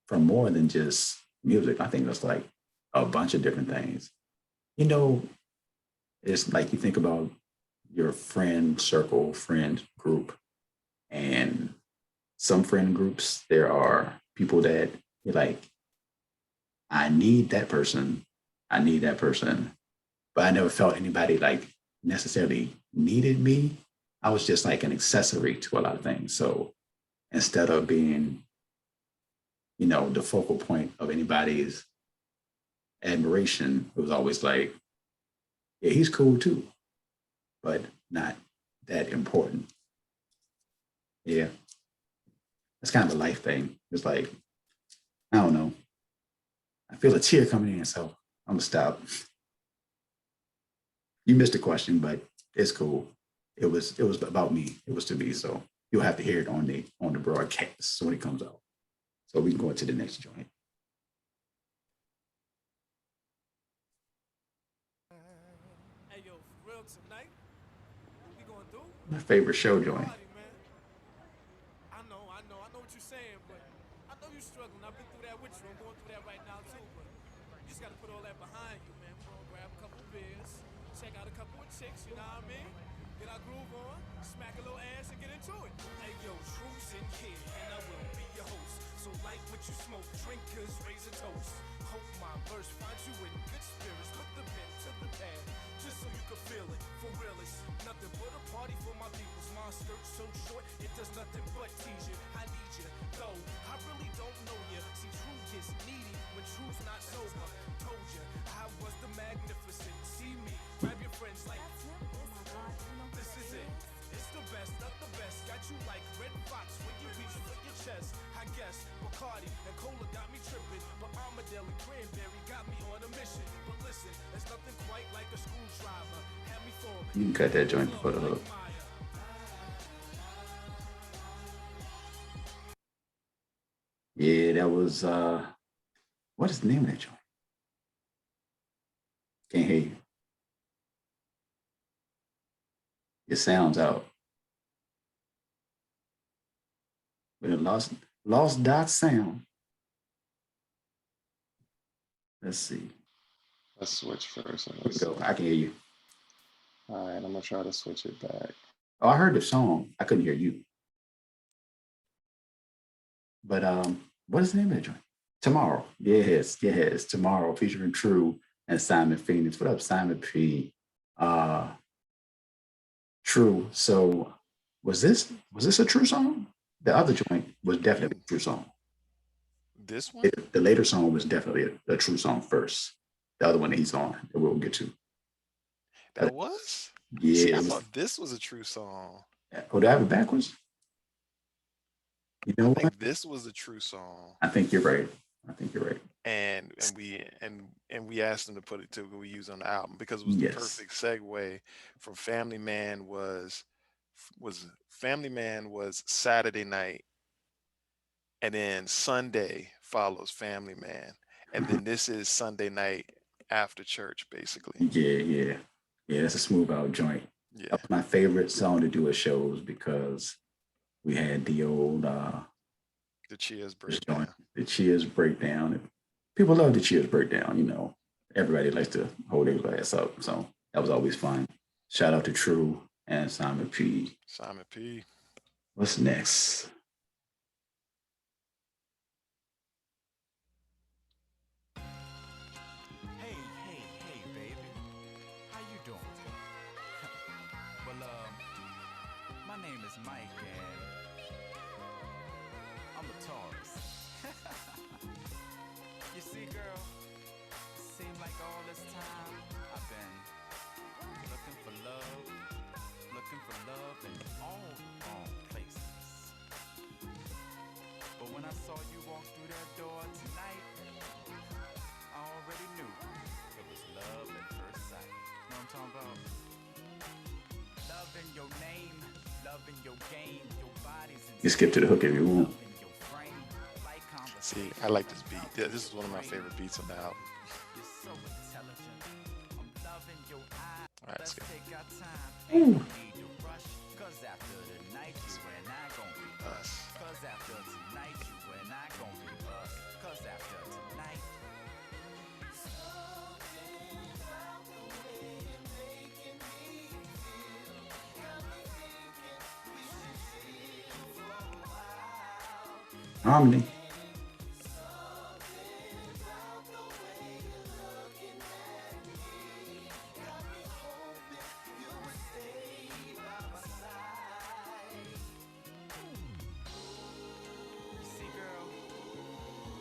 for more than just music, I think that's like a bunch of different things. It's like you think about your friend circle, friend group, and some friend groups, there are people that you're like, I need that person. But I never felt anybody like necessarily needed me. I was just like an accessory to a lot of things. So instead of being, the focal point of anybody's admiration, it was always like, yeah, he's cool too, but not that important. Yeah. That's kind of a life thing. It's like, I don't know. I feel a tear coming in, so I'm gonna stop. You missed the question, but it's cool. It was about me. It was to be. So you'll have to hear it on the broadcast when it comes out. So we can go into the next joint. Hey yo, for real tonight, what we gonna do? My favorite show joint. Party, man. I know what you're saying, but I know you're struggling. I've been through that with you. I'm going through that right now too, but you just gotta put all that behind you, man. We're gonna grab a couple beers, check out a couple of chicks, you know what I mean? Get our groove on, smack a little ass and get into it. Hey yo, Truth's in here, and I will be your host. So like what you smoke, drinkers, raise a toast. Hope my verse finds you in good spirits. Put the pen to the pad, just so you can feel it. For real, it's nothing but a party for my peoples. My skirt so short, it does nothing but tease you. I need you, though I really don't know you. See, truth gets needy when truth's not sober. Told you, I was the magnificent. See me, grab your friends like, this is it. It's the best, not the best. Got you like Red Fox when you reach for your chest. I guess Bacardi and Cola got me tripping, but Armadale and Cranberry got me on a mission. But listen, there's nothing quite like a screwdriver. You can cut that joint for the hook. Yeah, that was what is the name of that joint? Can't hear you. It sounds out. But it lost dot sound. Let's see. Let's switch first. Here we go. I can hear you. All right, I'm gonna try to switch it back. Oh, I heard the song. I couldn't hear you. But what is the name of that joint? Tomorrow. Yes, Tomorrow, featuring True and Simon Phoenix. What up, Simon P? True. So was this a True song? The other joint was definitely a True song. This one? The later song was definitely a True song first. The other one that he's on, that we'll get to. That was? Yeah. See, I thought this was a True song. Oh, do I have it backwards? You know I what? think this was a True song. I think you're right. And we asked them to put it to we use on the album because it was the perfect segue from Family Man was Saturday night, and then Sunday follows Family Man, and then this is Sunday night after church, basically. Yeah. That's a smooth out joint. Yeah, that was my favorite song to do at shows because we had the old the Cheers breakdown. The Cheers breakdown. People love the Cheers breakdown. You know, everybody likes to hold their glass up, so that was always fun. Shout out to True and Simon P. What's next? Hey, baby. How you doing? Well, my name is Mike, and I'm a Taurus. You see, girl, seems like all this time I've been looking for love in all the wrong places. But when I saw you walk through that door tonight, I already knew it was love at first sight. You know what I'm talking about? Love in your name, love in your game, your body's in You skip to the hook if you want. See, I like this beat. This is one of my favorite beats on the album. You're so intelligent. I'm loving your eyes. All right, Let's skip. take our time. Ooh. Need to rush, 'cause after the night you and I gon' be us. 'Cause after tonight you and I gon' be us. 'Cause after tonight. Harmony. You see, girl,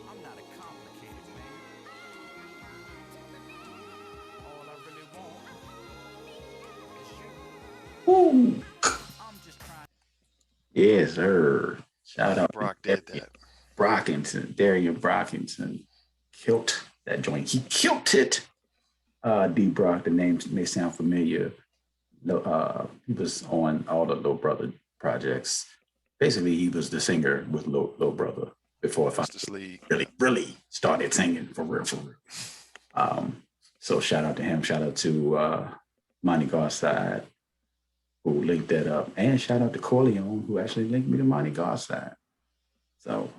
I'm not a complicated man. All I really want is you. Ooh. I'm just trying. Yes, sir. Shout out Brock to did that. Brockington, Darian Brockington. Killed that joint. He killed it. D Brock, the name may sound familiar. He was on all the Low Brother projects. Basically, he was the singer with Low Brother before Justice League. really started singing for real. So shout out to him. Shout out to Monty Garside, who linked that up, and shout out to Corleone, who actually linked me to Monty Garside. So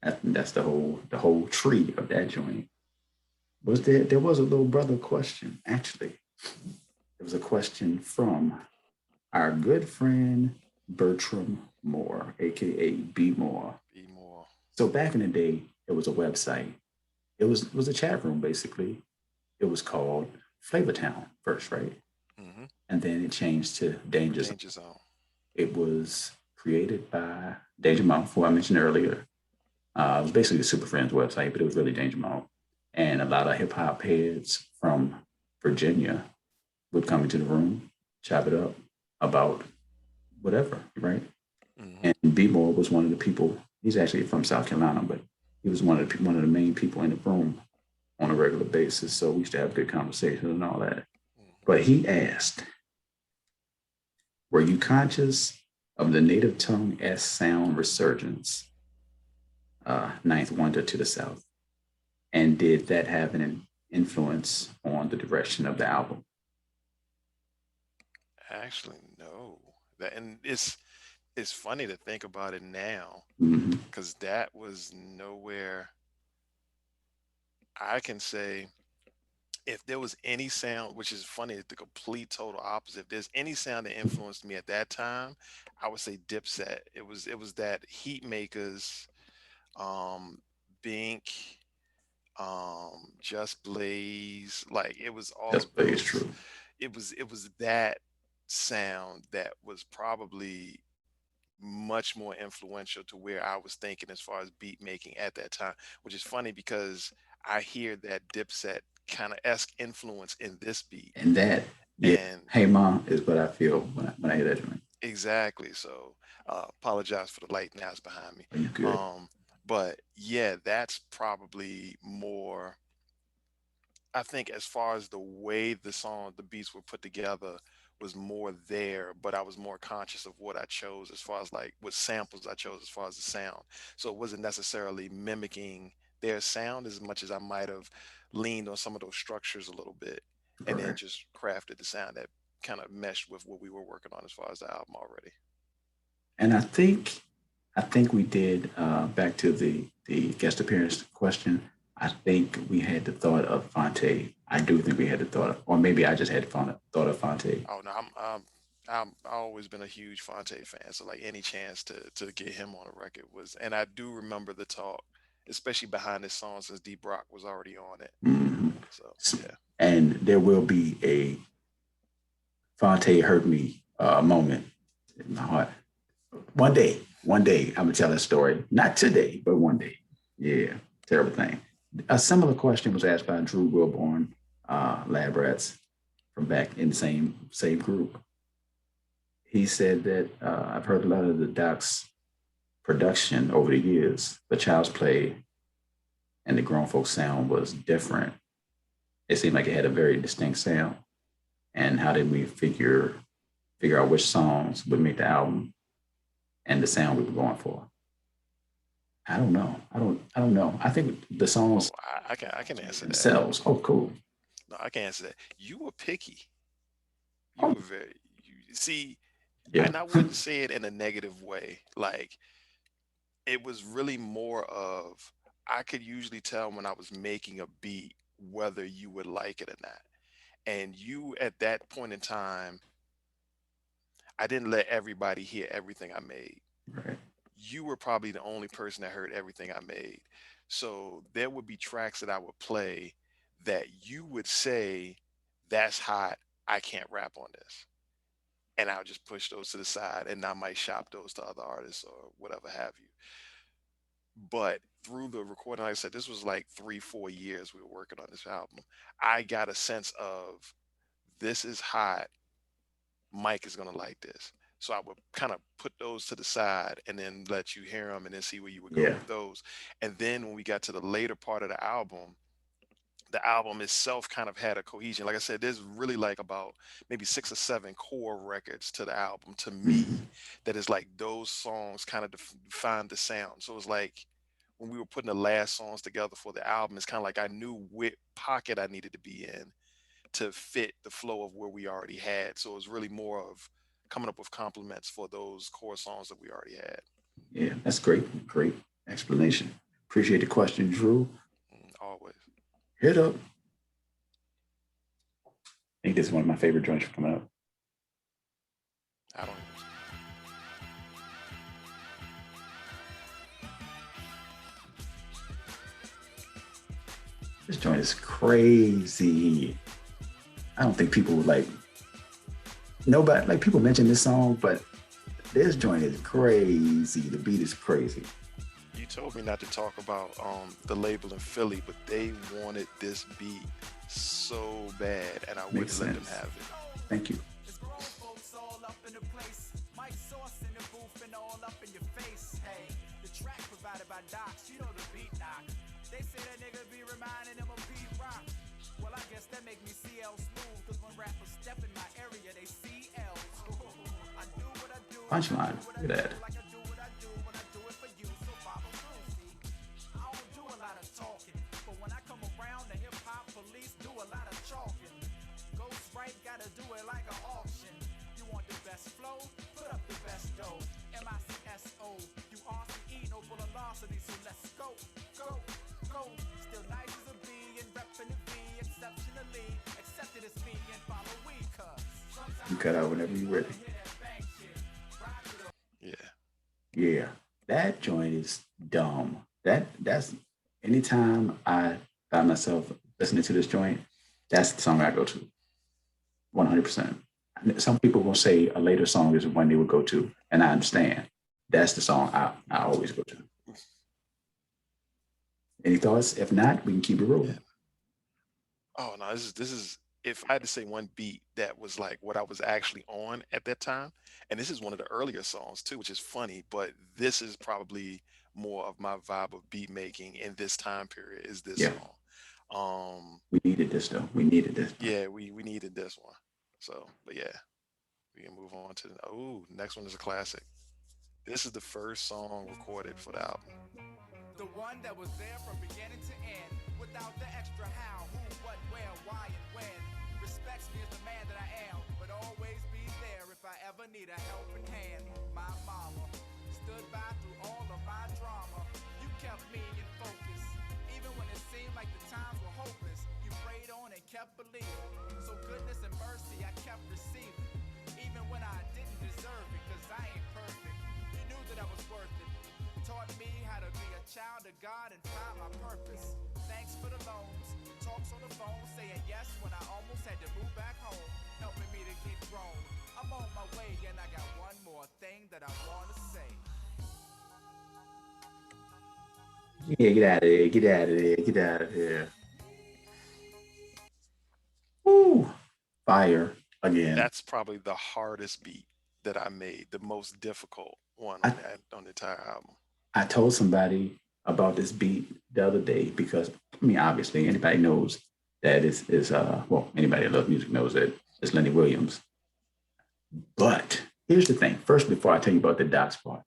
that's the whole tree of that joint. There was a Little Brother question, actually. There was a question from our good friend Bertram Moore, aka B Moore. So back in the day, it was a website. It was a chat room, basically. It was called Flavortown first, right? Mm-hmm. And then it changed to Danger Zone. It was created by Danger Mouse, who I mentioned earlier. It was basically the Super Friends website, but it was really Danger Mouse. And a lot of hip hop heads from Virginia would come into the room, chop it up about whatever, right? Mm-hmm. And B Moore was one of the people. He's actually from South Carolina, but he was one of the main people in the room on a regular basis. So we used to have good conversations and all that. But he asked, Were you conscious of the native tongue S sound resurgence, Ninth Wonder to the South? And did that have an influence on the direction of the album? Actually, no. That and it's funny to think about it now Mhm. because that was nowhere. I can say if there was any sound, which is funny, the complete total opposite. If there's any sound that influenced me at that time, I would say Dipset. It was that Heat Makers, um, Bink, Just Blaze. Like it was all That's of very those. true. It was that sound that was probably much more influential to where I was thinking as far as beat making at that time, which is funny because I hear that Dipset kind of esque influence in this beat. And that, yeah, And Hey Mom is what I feel when I hear that joint. exactly. So apologize for the light noise behind me. Are you good? Um, but yeah, that's probably more I think as far as the way the beats were put together was more there, but I was more conscious of what I chose as far as like what samples I chose as far as the sound. So it wasn't necessarily mimicking their sound as much as I might have leaned on some of those structures a little bit and then Right. just crafted the sound that kind of meshed with what we were working on as far as the album already. And I think we did back to the guest appearance question. I think we had the thought of Fonte. I do think we had the thought, or maybe I just had thought of Fonte. Oh no, I've always been a huge Fonte fan, so like any chance to get him on a record was, and I do remember the talk, especially behind this song since Deep Rock was already on it. Mhm. So S- yeah, And there will be a Fonte hurt me moment in my heart. One day, I'm gonna tell that story. Not today, but one day. Yeah, terrible thing. A similar question was asked by Drew Wilborn, Lab Rats, from back in the same group. He said that I've heard a lot of the Docs production over the years, but Child's Play and the Grown Folk sound was different. It seemed like it had a very distinct sound. And how did we figure out which songs would make the album and the sound we were going for? I don't know. I don't know. I think the oh songs I can answer that. themselves. Oh, cool. No, I can answer that. You were picky. You Oh, were very you see, yeah. and I wouldn't say it in a negative way. Like it was really more of I could usually tell when I was making a beat whether you would like it or not. And you at that point in time I didn't let everybody hear everything I made. Right. You were probably the only person that heard everything I made. So there would be tracks that I would play that you would say, that's hot. I can't rap on this. And I'll just push those to the side and I might shop those to other artists or whatever have you. But through the recording, like I said, this was like 3, 4 years we were working on this album. I got a sense of this is hot. Mike is gonna like this. So I would kind of put those to the side and then let you hear them and then see where you would go Yeah. with those. And then when we got to the later part of the album itself kind of had a cohesion. Like I said, there's really like about maybe 6 or 7 core records to the album to me Mhm. that is like those songs kind of define the sound. So it's like when we were putting the last songs together for the album, it's kind of like I knew what pocket I needed to be in to fit the flow of where we already had. So it was really more of coming up with compliments for those core songs that we already had. Yeah, that's great. Great explanation. Appreciate the question, Drew. Always. Hit up. I think this is one of my favorite joints coming up. I don't. This joint is crazy. I don't think people would like nobody like people mention this song, but this joint is crazy. The beat is crazy. You told me not to talk about the label in Philly, but they wanted this beat so bad, and I wouldn't Makes let them sense. have it. Thank you. It's grown folks all up in the place. MicSource in the booth and all up in your face. Hey, the track provided by Dox, you know the beat knock. They say that nigga be reminding them of P-Rock. Well, I guess that make me CL smooth, cause when rappers step in my area, they CL. I punchline. Look at that. like I do what I do when I do it for you. So follow through. See, I don't do a lot of talking, but when I come around, the hip hop police do a lot of chalking. Ghost right, gotta do it like an auction. You want the best flow? Put up the best dough. MICSO, you RCE, no velocity, so let's go, go, go. Still nice as a bee and reppin' the V exceptionally. Accepted as me and follow we, cuz You sometimes cut out whenever you're ready. hit that bang shit. Rock it up. Yeah. Yeah, that joint is dumb. That's anytime I find myself listening to this joint, that's the song I go to 100%. Some people will say a later song is one they would go to, and I understand. That's the song I always go to. Any thoughts? If not, we can keep it Yeah. rolling. Oh no, this is if I had to say one beat that was like what I was actually on at that time, and this is one of the earlier songs too, which is funny, but this is probably more of my vibe of beat making in this time period is this Yeah, song. Um, we needed this though. We needed this. yeah, we needed this one. So, but yeah, we can move on to the oh, next one is a classic. This is the first song recorded for the album. The one that was there from beginning to end, without the extra how, who, what, where, why, and when. Respects me as the man that I am, but always be there if I ever need a helping hand. My mama stood by through all of my drama. You kept me in focus, even when it seemed like the times were hopeless. You prayed on and kept believing. So goodness and mercy I kept receiving, even when I didn't deserve it, cause I ain't perfect. You knew that I was worth it. Taught me how to be a child of God and find my purpose. Thanks for the loans. Talks on the phone saying yes when I almost had to move back home. Helping me to get grown. I'm on my way and I got one more thing that I wanna say. Yeah, get out of there. Get out of there. Get out of here. Woo! Fire again. That's probably the hardest beat that I made, the most difficult one I, on that on the entire album. I told somebody about this beat the other day because I mean, obviously, anybody knows that is well, anybody that loves music knows that it's Lenny Williams. But here's the thing. First, before I tell you about the Dox part,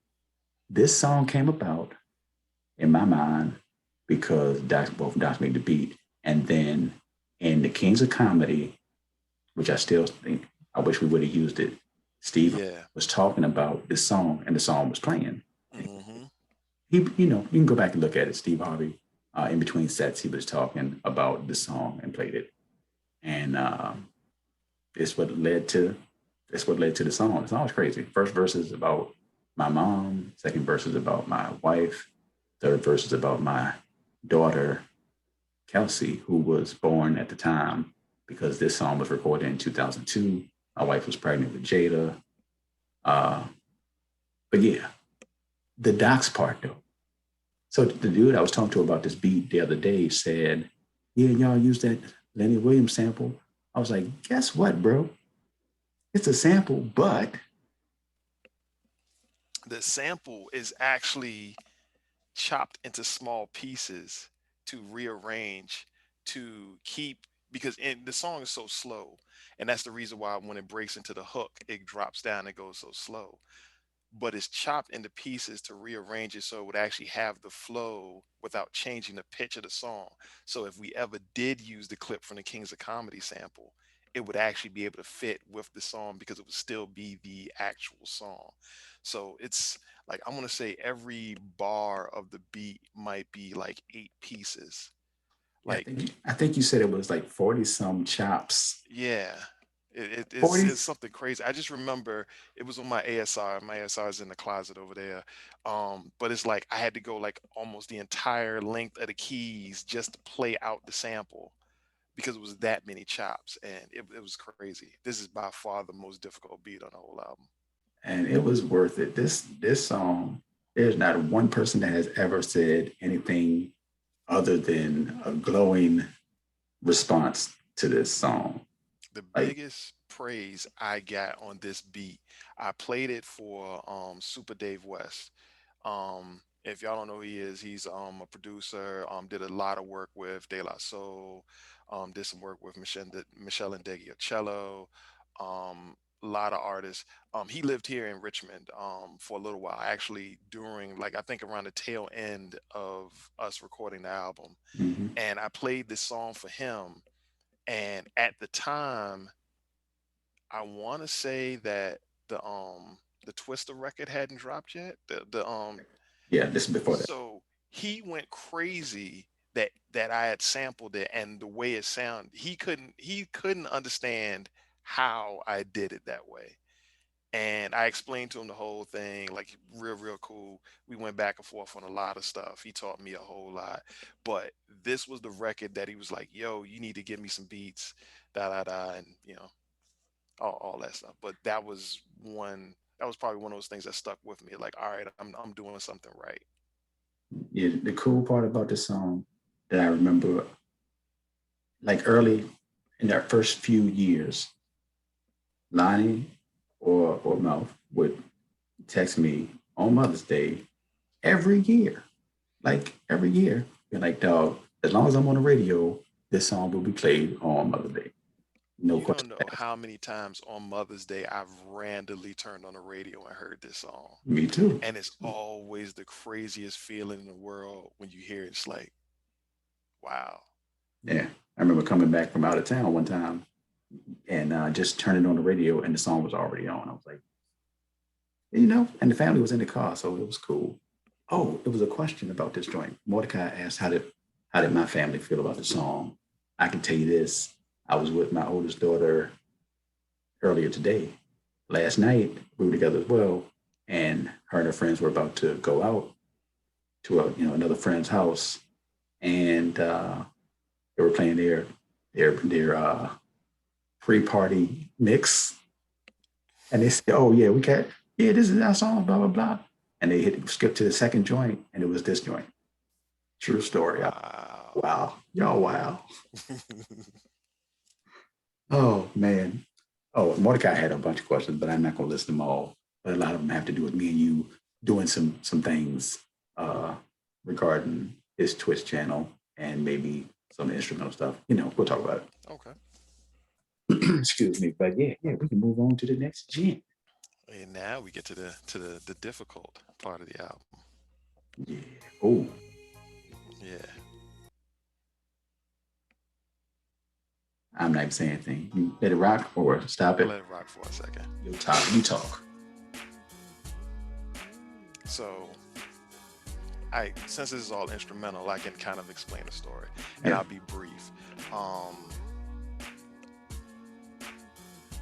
this song came about in my mind because both Dox made the beat, and then in the Kings of Comedy, which I still think I wish we would have used it. Steve Yeah. was talking about this song, and the song was playing. Hmm. You can go back and look at it. Steve Harvey, in between sets, he was talking about the song and played it, and it's what led to it's what led to the song. The song was crazy. First verse is about my mom. Second verse is about my wife. Third verse is about my daughter Kelsey, who was born at the time because this song was recorded in 2002. My wife was pregnant with Jada. Uh, but yeah, the Dox part though. So the dude I was talking to about this beat the other day said, "Yeah, y'all use that Lenny Williams sample." I was like, "Guess what, bro? It's a sample, but The sample is actually chopped into small pieces to rearrange to keep because the song is so slow, and that's the reason why when it breaks into the hook, it drops down and goes so slow. But it's chopped into pieces to rearrange it so it would actually have the flow without changing the pitch of the song. So if we ever did use the clip from the Kings of Comedy sample, it would actually be able to fit with the song because it would still be the actual song. So it's like I'm gonna say every bar of the beat might be like 8 pieces. yeah, Like I think you said it was like 40 some chops. yeah, it's 40? it's something crazy. I just remember it was on my ASR. My ASR is in the closet over there. But it's like I had to go like almost the entire length of the keys just to play out the sample because it was that many chops, and it was crazy. This is by far the most difficult beat on the whole album. And it was worth it. This song, there's not one person that has ever said anything other than a glowing response to this song. The Like, biggest praise I got on this beat, I played it for Super Dave West. If y'all don't know who he is, he's a producer, did a lot of work with De La Soul, did some work with Michelle and Cello, um, lot of artists. He lived here in Richmond for a little while, actually during like I think around the tail end of us recording the album. Hmm. And I played this song for him. And at the time, I want to say that the Twister record hadn't dropped yet. The Yeah, this is before that. so he went crazy that I had sampled it and the way it sounded. He couldn't understand how I did it that way. And I explained to him the whole thing, like real cool. We went back and forth on a lot of stuff. He taught me a whole lot. But this was the record that he was like, yo, you need to give me some beats, da da da, and all that stuff. But that was probably one of those things that stuck with me. Like, all right, I'm doing something right. Yeah, the cool part about this song that I remember, like early in their first few years, Lonnie or Mouth would text me on Mother's Day every year, like every year. Be like, dog, as long as I'm on the radio, this song will be played on Mother's Day. No You don't question know asked. how many times on Mother's Day I've randomly turned on the radio and heard this song. Me too. And it's always the craziest feeling in the world when you hear it. It's like, wow. Yeah. I remember coming back from out of town one time and just turning on the radio and the song was already on. I was like, and the family was in the car, so it was cool. Oh, it was a question about this joint. Mordecai asked, how did my family feel about the song? I can tell you this. I was with my oldest daughter earlier today. Last night, we were together as well, and her and her friends were about to go out to another friend's house, and they were playing their pre-party mix, and they said, "Oh yeah, we can't. Yeah, this is our song, blah blah blah." And they skip to the second joint, and it was this joint. True story. Wow. Wow, y'all, wow. Oh man. Oh, Mordecai had a bunch of questions, but I'm not going to list them all. But a lot of them have to do with me and you doing some things uh, regarding his Twitch channel and maybe some instrumental stuff. We'll talk about Okay. it. Excuse me, but yeah, we can move on to the next gen. And now we get to the difficult part of the album. Yeah. Oh, Yeah. I'm not even saying anything. You let it rock or stop I'll it. let it rock for a second. You talk. So since this is all instrumental, I can kind of explain the story, and Yeah. I'll be brief.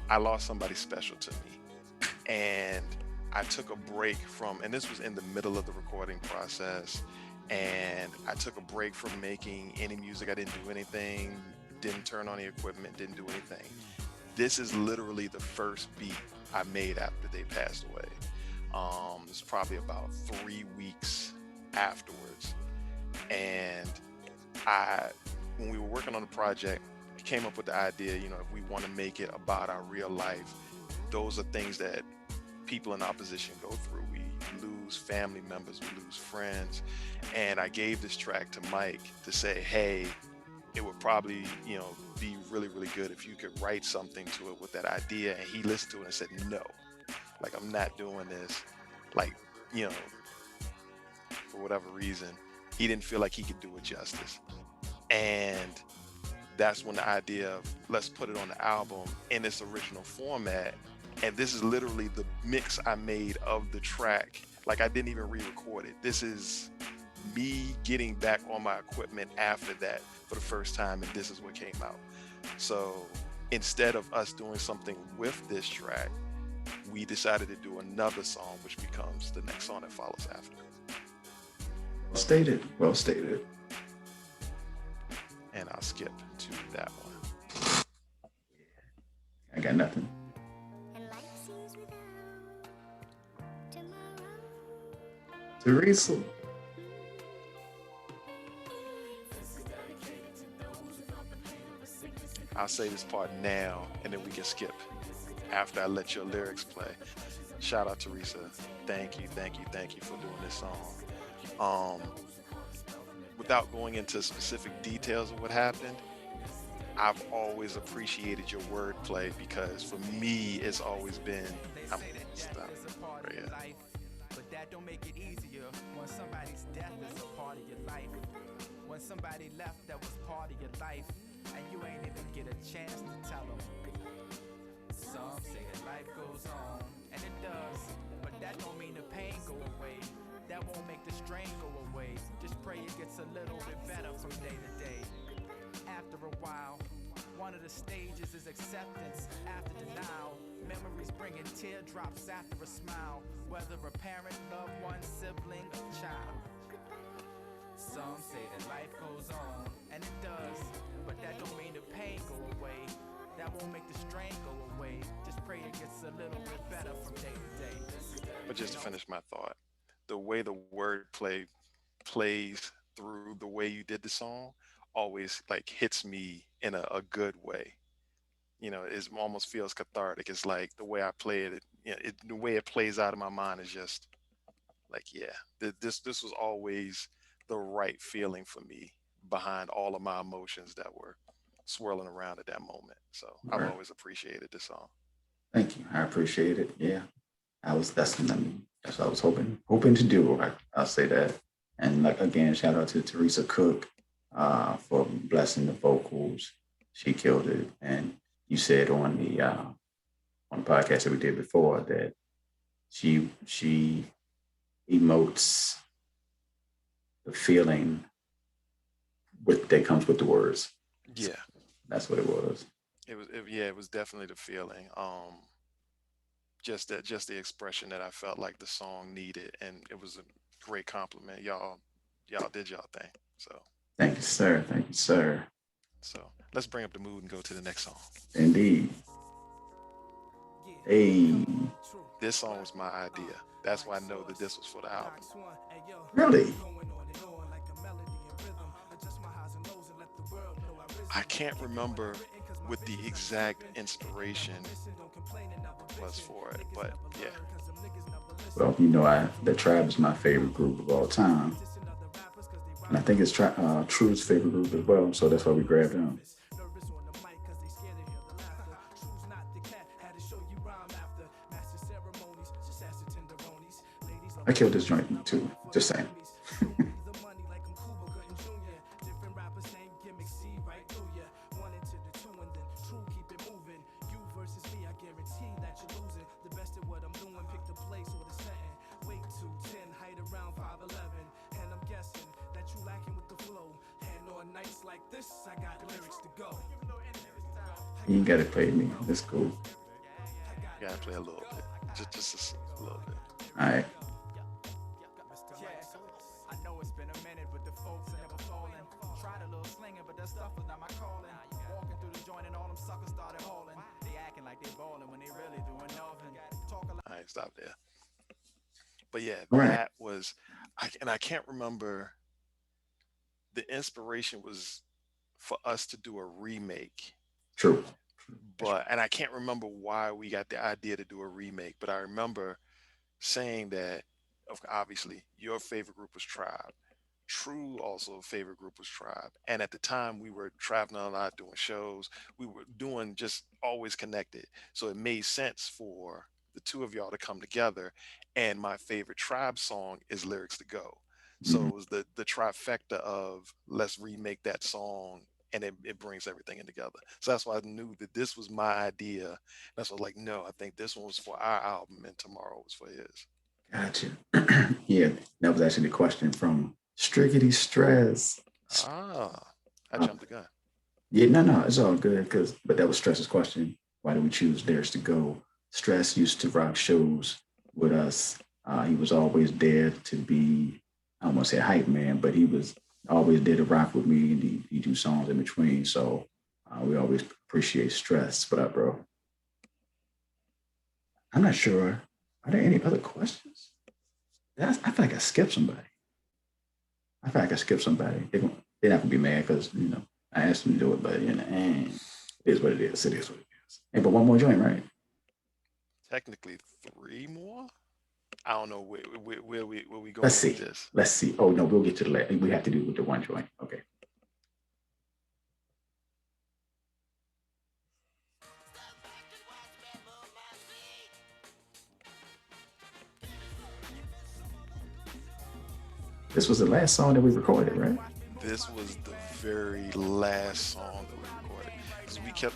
I lost somebody special to me, and I took a break and this was in the middle of the recording process, and I took a break from making any music. I didn't do anything, didn't turn on the equipment, didn't do anything. This is literally the first beat I made after they passed away. It's probably about 3 weeks afterwards. And when we were working on the project, I came up with the idea, if we want to make it about our real life, those are things that people in opposition go through. We lose family members, we lose friends. And I gave this track to Mike to say, hey, it would probably, be really, really good if you could write something to it with that idea. And he listened to it and said, no, like, I'm not doing this. Like, for whatever reason, he didn't feel like he could do it justice. And that's when the idea of let's put it on the album in its original format. And this is literally the mix I made of the track. Like, I didn't even re-record it. This is me getting back on my equipment after that for the first time, and this is what came out. So instead of us doing something with this track, we decided to do another song, which becomes the next song that follows after. Well stated. And I'll skip to that one. I got nothing. Teresa. I'll say this part now, and then we can skip after I let your lyrics play. Shout out Teresa. Thank you for doing this song. Without going into specific details of what happened, I've always appreciated your wordplay because for me, it's always been. I'm stop. Death is a part of Right your here. life, but that don't make it easier when somebody's death is a part of your life. When somebody left that was part of your life, and you ain't even get a chance to tell them. Some say that life goes on, and it does, but that don't mean the pain go away. That won't make the strain go away. Just pray it gets a little bit better from day to day. After a while, one of the stages is acceptance after denial. Memories bringing teardrops after a smile. Whether a parent, loved one, sibling, or child. Some say that life goes on, and it does, but that don't mean the pain go away. That won't make the strain go away. Just pray it gets a little bit better from day to day. But just to finish my thought, the way the wordplay plays through the way you did the song always like hits me in a good way. It almost feels cathartic. It's like the way I play it, the way it plays out of my mind is just like, yeah, this was always the right feeling for me behind all of my emotions that were swirling around at that moment. So I've Right. always appreciated the song. Thank you. I appreciate it. Yeah. That's what I was hoping to do. I'll say that. And like again, shout out to Teresa Cook for blessing the vocals. She killed it. And you said on the podcast that we did before that she emotes the feeling that comes with the words. Yeah, That's what it was. yeah, it was definitely the feeling. Just the expression that I felt like the song needed, and it was a great compliment. Y'all did y'all thing. So Thank you, sir. Thank you, sir. so let's bring up the mood and go to the next song. Indeed. Hey, This song was my idea. That's why I know that this was for the album. really? I can't remember what the exact inspiration was for it, but yeah. Well, the Tribe is my favorite group of all time, and I think it's True's favorite group as well. So that's why we grabbed them. I killed this joint too. Just saying. You gotta play me. That's cool. Gotta play a little bit, just a little bit. All right. I know it's been a minute, but the folks are never falling. Tried a little slinging, but that stuff was not my calling. Walking through the joint and all them suckers started hauling. They acting like they balling when they really doing nothing. Talk a lot. All right, stop there. But yeah, Right. that was, I can't remember. The inspiration was for us to do a remake, True. and I can't remember why we got the idea to do a remake. But I remember saying that, obviously, your favorite group was Tribe. True also favorite group was Tribe. And at the time we were traveling a lot, doing shows. We were doing just always connected. So it made sense for the two of y'all to come together. And my favorite Tribe song is Lyrics to Go. So Mhm. it was the trifecta of let's remake that song, and it brings everything in together. So that's why I knew that this was my idea. That's why I was like, no, I think this one was for our album and Tomorrow was for his. Gotcha. Yeah, that was actually the question from Strickety Stress. Ah, I Uh, jumped the gun. Yeah, no, it's all good. But that was Stress's question. Why did we choose Lyrics to Go? Stress used to rock shows with us. He was always there to be, I don't want to say hype man, but he was always there to rock with me, and he do songs in between. So we always appreciate Stress. What up, bro? I'm not sure. Are there any other questions? I feel like I skipped somebody. I feel like I skipped somebody. They're not gonna be mad because I asked them to do it, but it is what it is. It is what it is. Hey, but one more joint, right? Technically, three more. I don't know where we going Let's see. with this. Let's see. Oh no, we'll get to the last. We have to do it with the one joint. Okay. This was the last song that we recorded, right? This was the very last song that we recorded because we kept.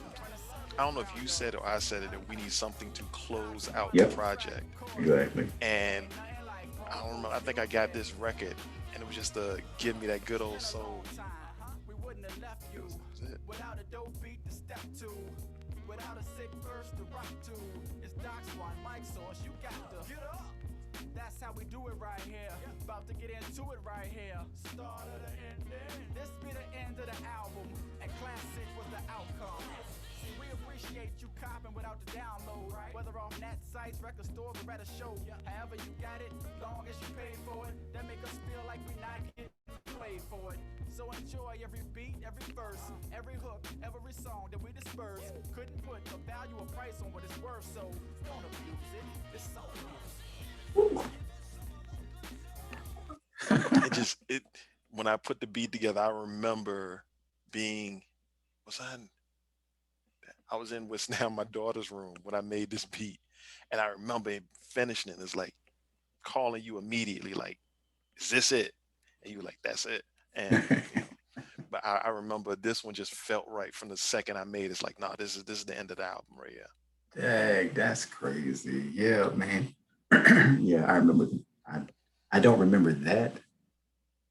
I don't know if you said it or I said it that we need something to close out the Yep, project, exactly. and I don't remember. I think I got this record, and it was just to give me that good old soul. We wouldn't have left It you was it. without a dope beat to step to, without a sick verse to rock to. It's Dox-1, MicSource, you got to get up. That's how we do it right here. About to get into it right here. Start of the ending. This be the end of the album, and classic was the outcome. See, we appreciate you copping without the download, whether on net sites, record stores, or at a show. However you got it, long as you pay for it, that make us feel like we not getting played for it. So enjoy every beat, every verse, every hook, every song that we disperse. Couldn't put a value or price on what it's worth, so don't abuse it. It's so It just it when I put the beat together, I remember being was I was in what's now my daughter's room when I made this beat, and I remember finishing it. It's like calling you immediately, like, "Is this it?" And you were like, "That's it." And but I remember this one just felt right from the second I made it. It's like, "No, this is the end of the album right here." Dang, that's crazy. Yeah, man. Yeah, I remember. I, I don't remember that,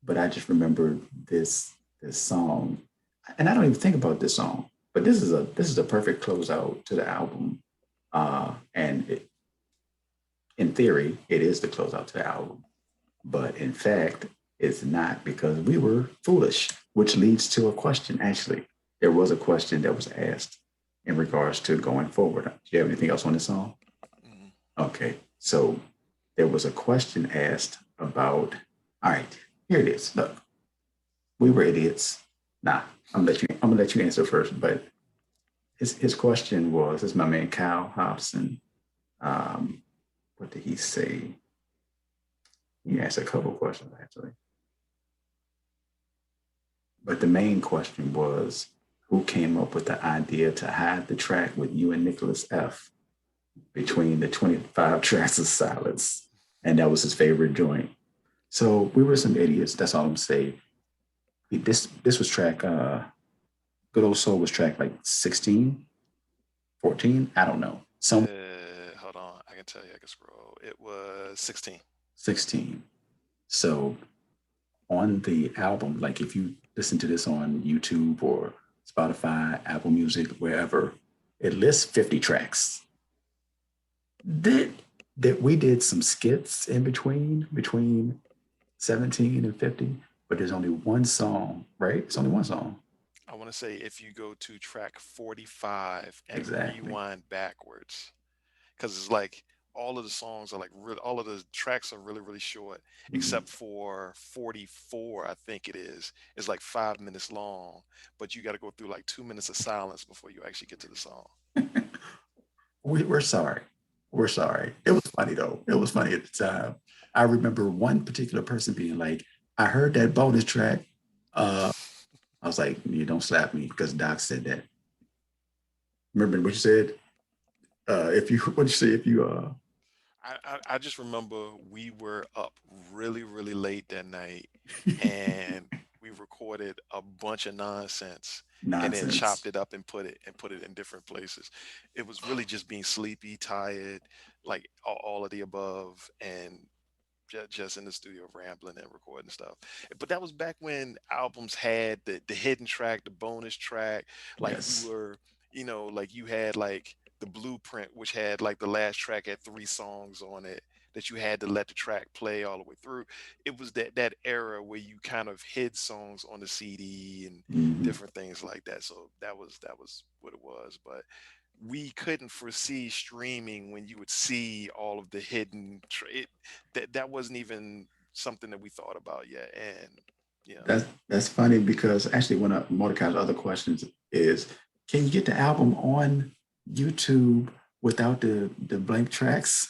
but I just remember this song, and I don't even think about this song. But this is a perfect closeout to the album, and in theory, it is the closeout to the album. But in fact, it's not because we were foolish, which leads to a question. Actually, there was a question that was asked in regards to going forward. Do you have anything else on this song? Mhm. Okay, so there was a question asked about. All right, here it is. Look, we were idiots. Nah, I'm gonna let you answer first. But his question was, this is my man Kyle Hobson. Um, what did he say? He asked a couple questions actually. But the main question was, who came up with the idea to hide the track with you and Nicholas F between the 25 tracks of silence? And that was his favorite joint. So we were some idiots. That's all I'm saying. This was track, Good Old Soul was track like 16, 14. I don't know. Some Hold on, I can tell you. I can scroll. It was 16. 16. So on the album, like if you listen to this on YouTube or Spotify, Apple Music, wherever, it lists 50 tracks. That that we did some skits in between 17 and 50, but there's only one song, right? It's only one song. I want to say if you go to track 45 and Exactly. rewind backwards, because it's like all of the songs are like all of the tracks are really really short, Mhm. except for 44. I think it is. It's like 5 minutes long, but you got to go through like 2 minutes of silence before you actually get to the song. We're sorry. We're sorry. It was funny though. It was funny at the time. I remember one particular person being like, I heard that bonus track. Uh, I was like, you don't slap me because Doc said that. Remember what you said? If you what you say if you I just remember we were up really, really late that night and we recorded a bunch of nonsense and then chopped nonsense. it up and put it in different places. It was really just being sleepy, tired, like all of the above, and just in the studio rambling and recording stuff. But that was back when albums had the hidden track, the bonus track. Like you Yes. were, like you had like the blueprint, which had like the last track had 3 songs on it that you had to let the track play all the way through. It was that era where you kind of hid songs on the CD and Mhm. different things like that. So that was what it was. But we couldn't foresee streaming when you would see all of the hidden that wasn't even something that we thought about yet. And yeah, That's funny because actually one of Mordecai's other questions is, can you get the album on YouTube without the blank tracks?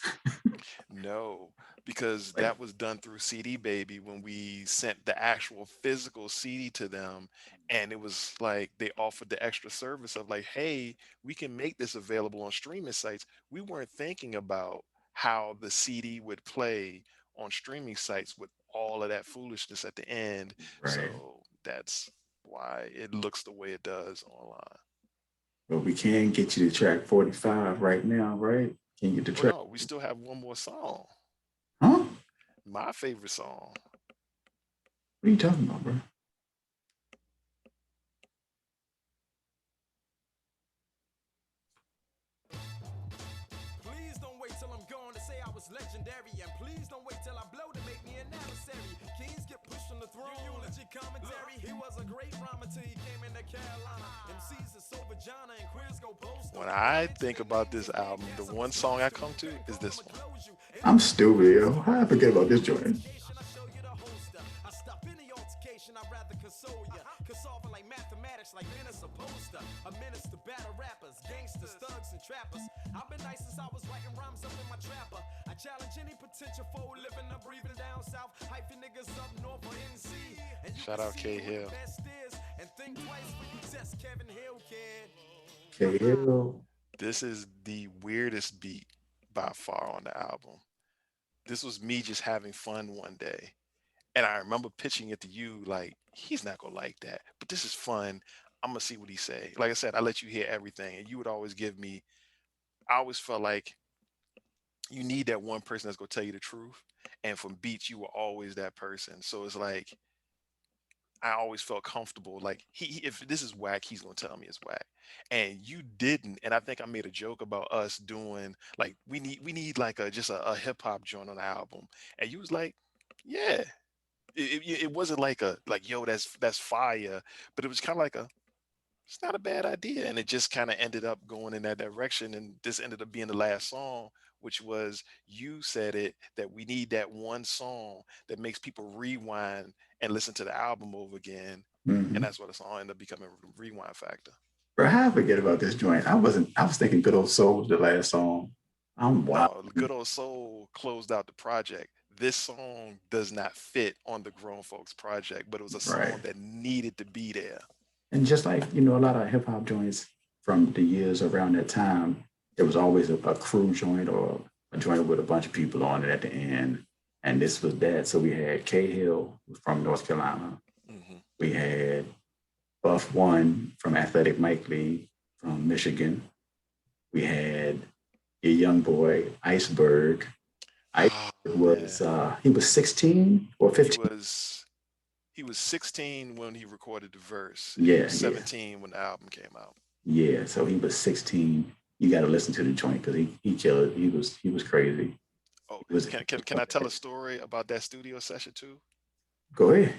no, because Like, that was done through CD Baby when we sent the actual physical CD to them. And it was like they offered the extra service of like, hey, we can make this available on streaming sites. We weren't thinking about how the CD would play on streaming sites with all of that foolishness at the end. Right. So that's why it looks the way it does online. But we can get you to track 45 right now, right? Can you get the Oh track? no, we still have one more song. Huh? My favorite song. What are you talking about, bro? Please don't wait till I'm gone to say I was legendary. And please don't wait till I blow to make me an adversary. Kings get pushed on the throne. Eulogy commentary. He was a great rhymer till he came into Carolina. MCs are so vagina and queers go post. When I think about this album, the one song I come to is this one. I'm stupid, yo. How I forget about this joint? I show you the holster. I stop any altercation. I'd rather console ya. Cause solving like mathematics, like men are supposed to. A menace to battle rappers, gangsters, thugs, and trappers. I've been nice since I was writing rhymes up in my trapper. I challenge any potential foe living or breathing down south. Hype your niggas up north or NC. And you Shout can out see K who the Hill. best is. And think twice when you test Kevin Hill, kid. KL. This is the weirdest beat by far on the album. This was me just having fun one day. And I remember pitching it to you like, he's not gonna like that, but this is fun. I'm gonna see what he say. Like I said, I let you hear everything, and you would always give me. I always felt like you need that one person that's gonna tell you the truth, and from beats, you were always that person. So it's like I always felt comfortable. Like if this is whack, he's gonna tell me it's whack, and you didn't. And I think I made a joke about us doing like we need like a hip hop joint on the album, and you was like, yeah. It wasn't like a like yo that's fire, but it was kind of like a it's not a bad idea, and it just kind of ended up going in that direction, and this ended up being the last song, which was you said it that we need that one song that makes people rewind and listen to the album over again, and Mm-hmm. that's what the song ended up becoming a rewind factor. Bro, how I forget about this joint? I was thinking Good Old Soul was the last song. I'm wild. No, Good Old Soul closed out the project. This song does not fit on the Grown Folks project, but it was a Right. song that needed to be there. And just like, a lot of hip hop joints from the years around that time, there was always a crew joint or a joint with a bunch of people on it at the end. And this was that. So we had K Hill from North Carolina. Hmm. We had Buff One from Athletic Mike Lee from Michigan. We had a young boy, Iceberg. He was 16 or 15. He was 16 when he recorded the verse. Yeah, He was 17 when the album came out. Yeah, so he was 16. You got to listen to the joint because he killed it. He was crazy. Oh, He was, can I tell a story about that studio session too? Go ahead.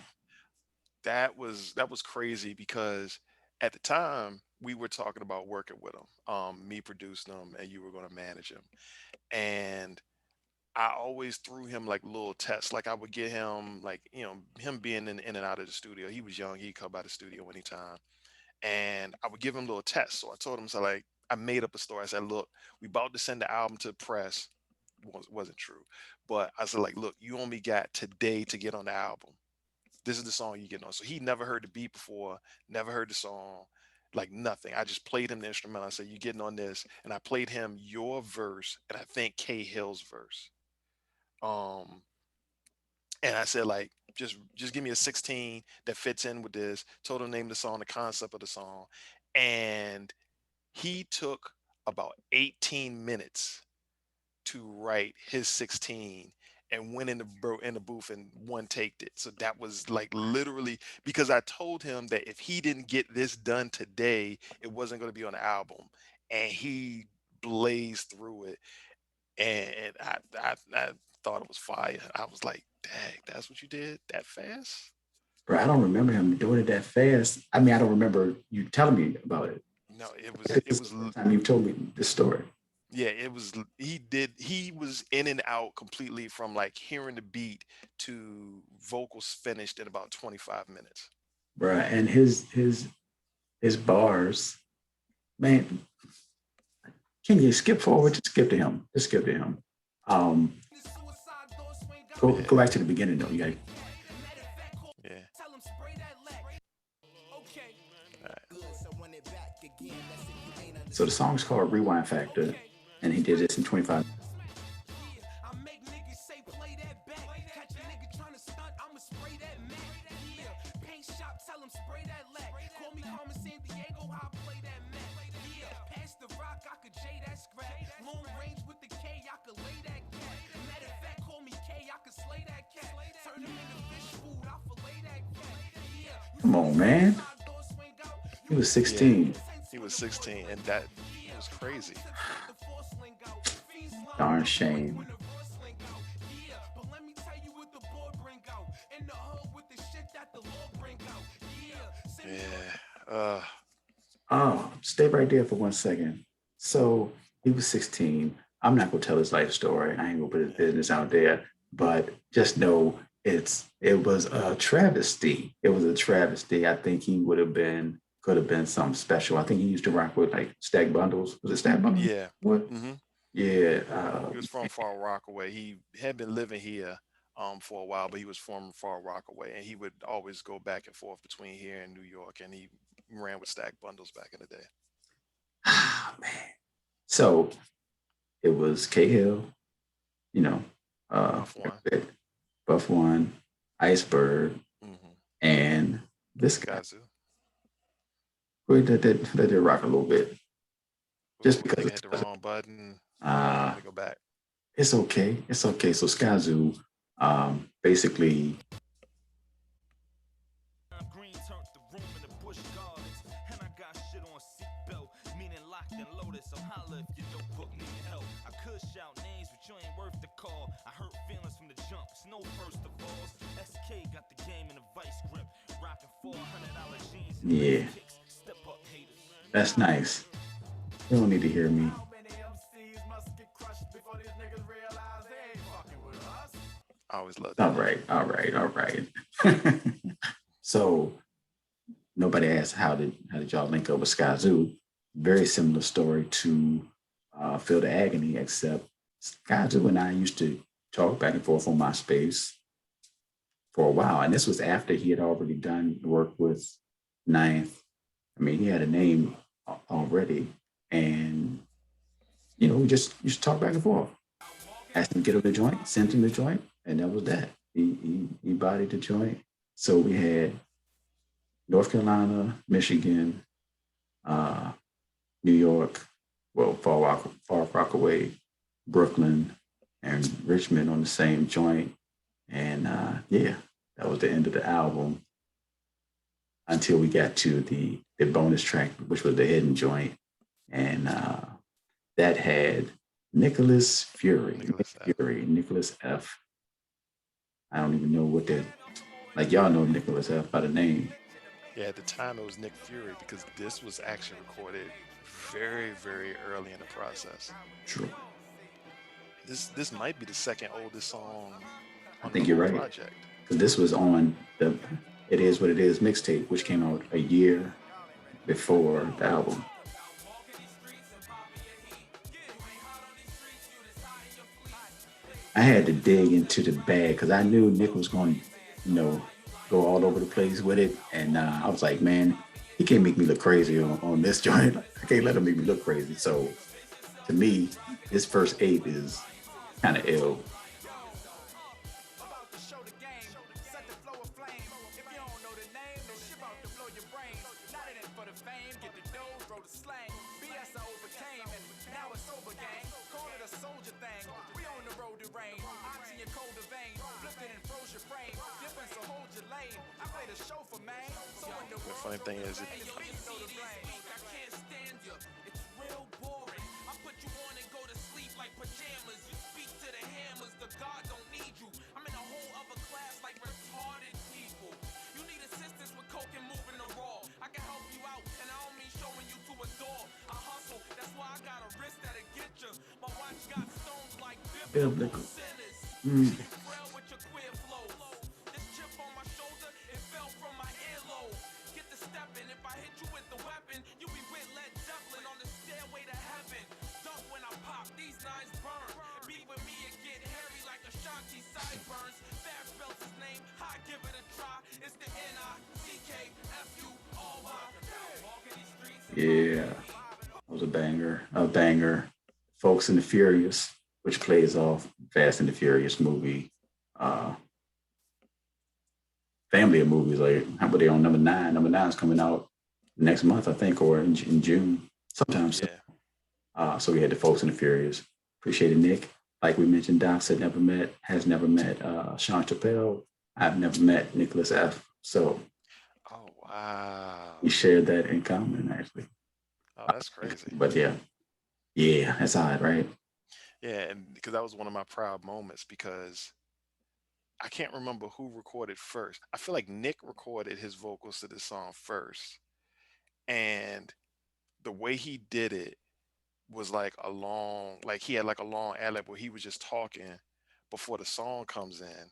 That was crazy because at the time we were talking about working with him. Me producing him and you were going to manage him. And I always threw him like little tests. Like I would get him like, him being in and out of the studio. He was young. He'd come by the studio anytime. And I would give him little tests. So I told him, so like, I made up a story. I said, look, we about to send the album to press. Wasn't true. But I said, like, look, you only got today to get on the album. This is the song you get on. So he never heard the beat before, never heard the song, like nothing. I just played him the instrumental. I said, you getting on this. And I played him your verse and I think K Hill's verse. Um, and I said, like, just give me a 16 that fits in with this. Told him name the song, the concept of the song. And he took about 18 minutes to write his 16 and went in the booth and one taked it. So that was like literally because I told him that if he didn't get this done today, it wasn't going to be on the album. And he blazed through it. And I thought it was fire. I was like, dang, that's what you did that fast? Bro, I don't remember him doing it that fast. I mean, I don't remember you telling me about it. No, it This was is the time you told me this story. yeah, he was in and out completely from like hearing the beat to vocals finished in about 25 minutes. Bro, and his bars, man, can you skip forward? Just skip to him. Just skip to him. Go back to the beginning though. You got Yeah. So the song's called Rewind Factor, and he did this in 25. spray that lead. Call me Carmen San Diego, how I play that Met. Yeah, pass the rock, I could J that scrap. Long range with the K, I could lay that cat. Matter of fact, call me K, I could slay that cat. Turn him into fish food, I fillet that cat. Yeah, Come on, man. He was 16. He was 16, and that was crazy. Darn shame. Yeah. Oh, stay right there for 1 second. So he was 16. I'm not gonna tell his life story. I ain't gonna put his business out there, but just know it was a travesty. It was a travesty. I think he could have been something special. I think he used to rock with like Stack Bundles. Was it Stack Bundles? Yeah. What? hmm Yeah. He was from Far Rockaway. He had been living here for a while, but he was from Far Rockaway, and he would always go back and forth between here and New York, and he ran with Stack Bundles back in the day. Man. So it was Cahill, Buff One. Buff One, Iceberg, Mm-hmm. and this guy. Gazoo. Who did rock a little bit. Just because I hit the wrong button. Let me go back. It's okay. It's okay. So Skazoo, basically, Green turned the room in the Busch Gardens, and I got shit on seatbelt, meaning locked and loaded. So holla if you know book need help. I could shout names, but you ain't worth the call. I hurt feelings from the jump. It's no first of all. SK got the game in a vice grip, rocking $400 jeans. yeah, Step up, haters. that's nice. You don't need to hear me. I always loved that. All right. So nobody asked how did y'all link up with Skazoo? Very similar story to Feel the Agony, except Skazoo and I used to talk back and forth on MySpace for a while. And this was after he had already done work with Ninth. I mean, he had a name already. And, we just used to talk back and forth. Asked him to get him the joint, sent him the joint, and that was that. He bodied the joint. So we had North Carolina, Michigan, New York, Far Rockaway, Brooklyn, and Richmond on the same joint. And that was the end of the album until we got to the bonus track, which was the hidden joint. And that had Nicholas Fury. Nicholas F. I don't even know what that, like y'all know Nicholas F. by the name. Yeah, at the time it was Nick Fury because this was actually recorded very, very early in the process. True. This might be the second oldest song I on think the you're whole right. project. Because this was on the It Is What It Is mixtape, which came out a year before the album. I had to dig into the bag because I knew Nick was going to, go all over the place with it. And I was like, man, he can't make me look crazy on this joint. I can't let him make me look crazy. So to me, his first 8 is kind of ill. The funny thing is, Biblical. Yeah, that was a banger. Folks and the Furious, which plays off Fast and the Furious movie. family of movies. Like, how about they on number 9? Number 9 is coming out next month, I think, or in June, sometime soon. Yeah. So we had the Folks and the Furious. Appreciate it, Nick. Like we mentioned, Dox has never met Sean Chappelle. I've never met Nicholas F. So Oh wow. we shared that in common, actually. Oh, that's crazy. But yeah, that's odd, right? Yeah, and because that was one of my proud moments because I can't remember who recorded first. I feel like Nick recorded his vocals to this song first, and the way he did it was like like he had like a long ad lib where he was just talking before the song comes in.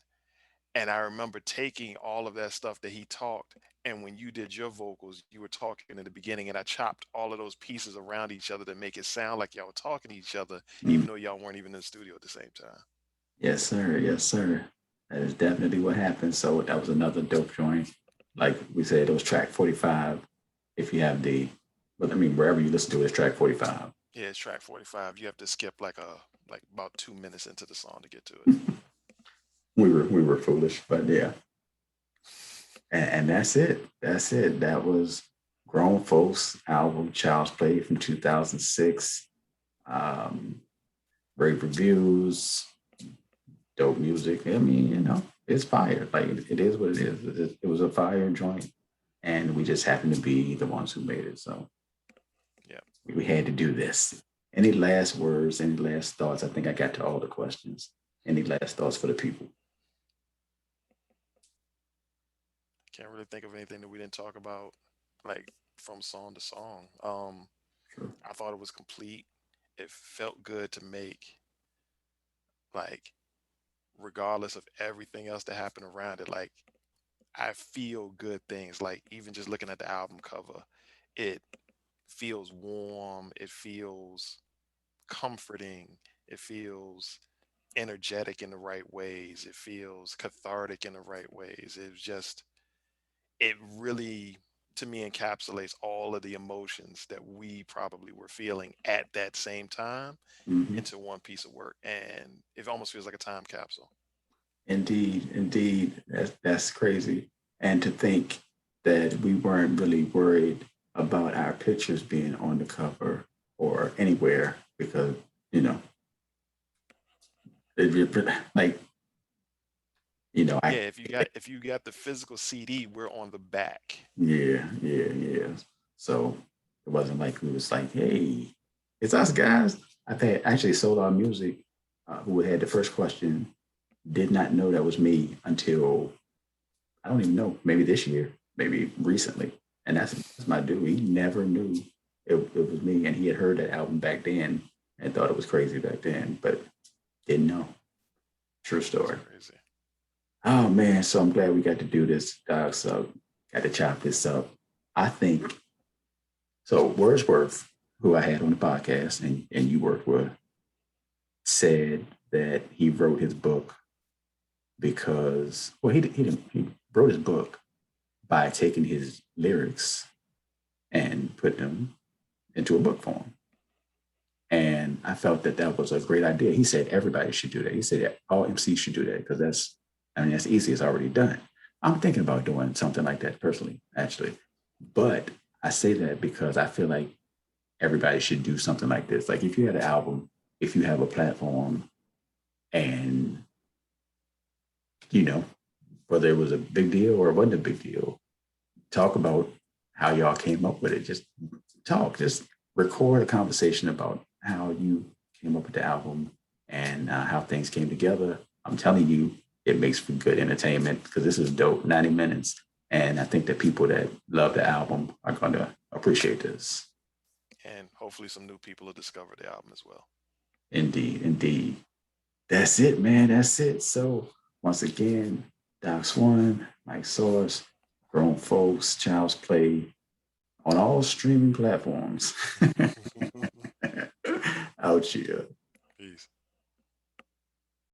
And I remember taking all of that stuff that he talked, and when you did your vocals, you were talking in the beginning, and I chopped all of those pieces around each other to make it sound like y'all were talking to each other, even Mm. though y'all weren't even in the studio at the same time. Yes, sir. Yes, sir. That is definitely what happened. So that was another dope joint. Like we said, it was track 45. If you have but I mean, wherever you listen to it, it's track 45. Yeah, it's track 45. You have to skip like about 2 minutes into the song to get to it. We were foolish, but yeah. And that's it. That's it. That was Grown Folks album, Child's Play from 2006. Rave reviews, dope music. I mean, it's fire. Like it is what it is. It was a fire joint, and we just happened to be the ones who made it. So Yeah. we had to do this. Any last words? Any last thoughts? I think I got to all the questions. Any last thoughts for the people? Can't really think of anything that we didn't talk about, like from song to song. Sure. I thought it was complete. It felt good to make, like, regardless of everything else that happened around it. Like, I feel good things. Like, even just looking at the album cover, it feels warm. It feels comforting. It feels energetic in the right ways. It feels cathartic in the right ways. It really, to me, encapsulates all of the emotions that we probably were feeling at that same time Mhm. into one piece of work. And it almost feels like a time capsule. Indeed, indeed. That's crazy. And to think that we weren't really worried about our pictures being on the cover or anywhere because, you know, like, Yeah, if you got the physical CD, we're on the back. yeah. So it wasn't like we was like, hey, it's us guys. I've had actually Solar Music, who had the first question, did not know that was me until I don't even know, maybe this year, maybe recently. And that's my dude. He never knew it was me. And he had heard that album back then and thought it was crazy back then, but didn't know. True That's story. crazy. Oh man, so I'm glad we got to do this, dog. So got to chop this up. I think so. Wordsworth, who I had on the podcast and you worked with, said that he wrote his book because he wrote his book by taking his lyrics and put them into a book form. And I felt that was a great idea. He said everybody should do that. He said that all MCs should do that because that's easy. It's already done. I'm thinking about doing something like that personally, actually. But I say that because I feel like everybody should do something like this. Like if you had an album, if you have a platform, and whether it was a big deal or it wasn't a big deal, talk about how y'all came up with it. Just record a conversation about how you came up with the album and how things came together. I'm telling you, it makes for good entertainment because this is dope, 90 minutes. And I think that people that love the album are going to appreciate this. And hopefully some new people will discover the album as well. Indeed, indeed. That's it, man. That's it. So once again, Dox-1, MicSource, Grown Folks, Child's Play on all streaming platforms. Out here.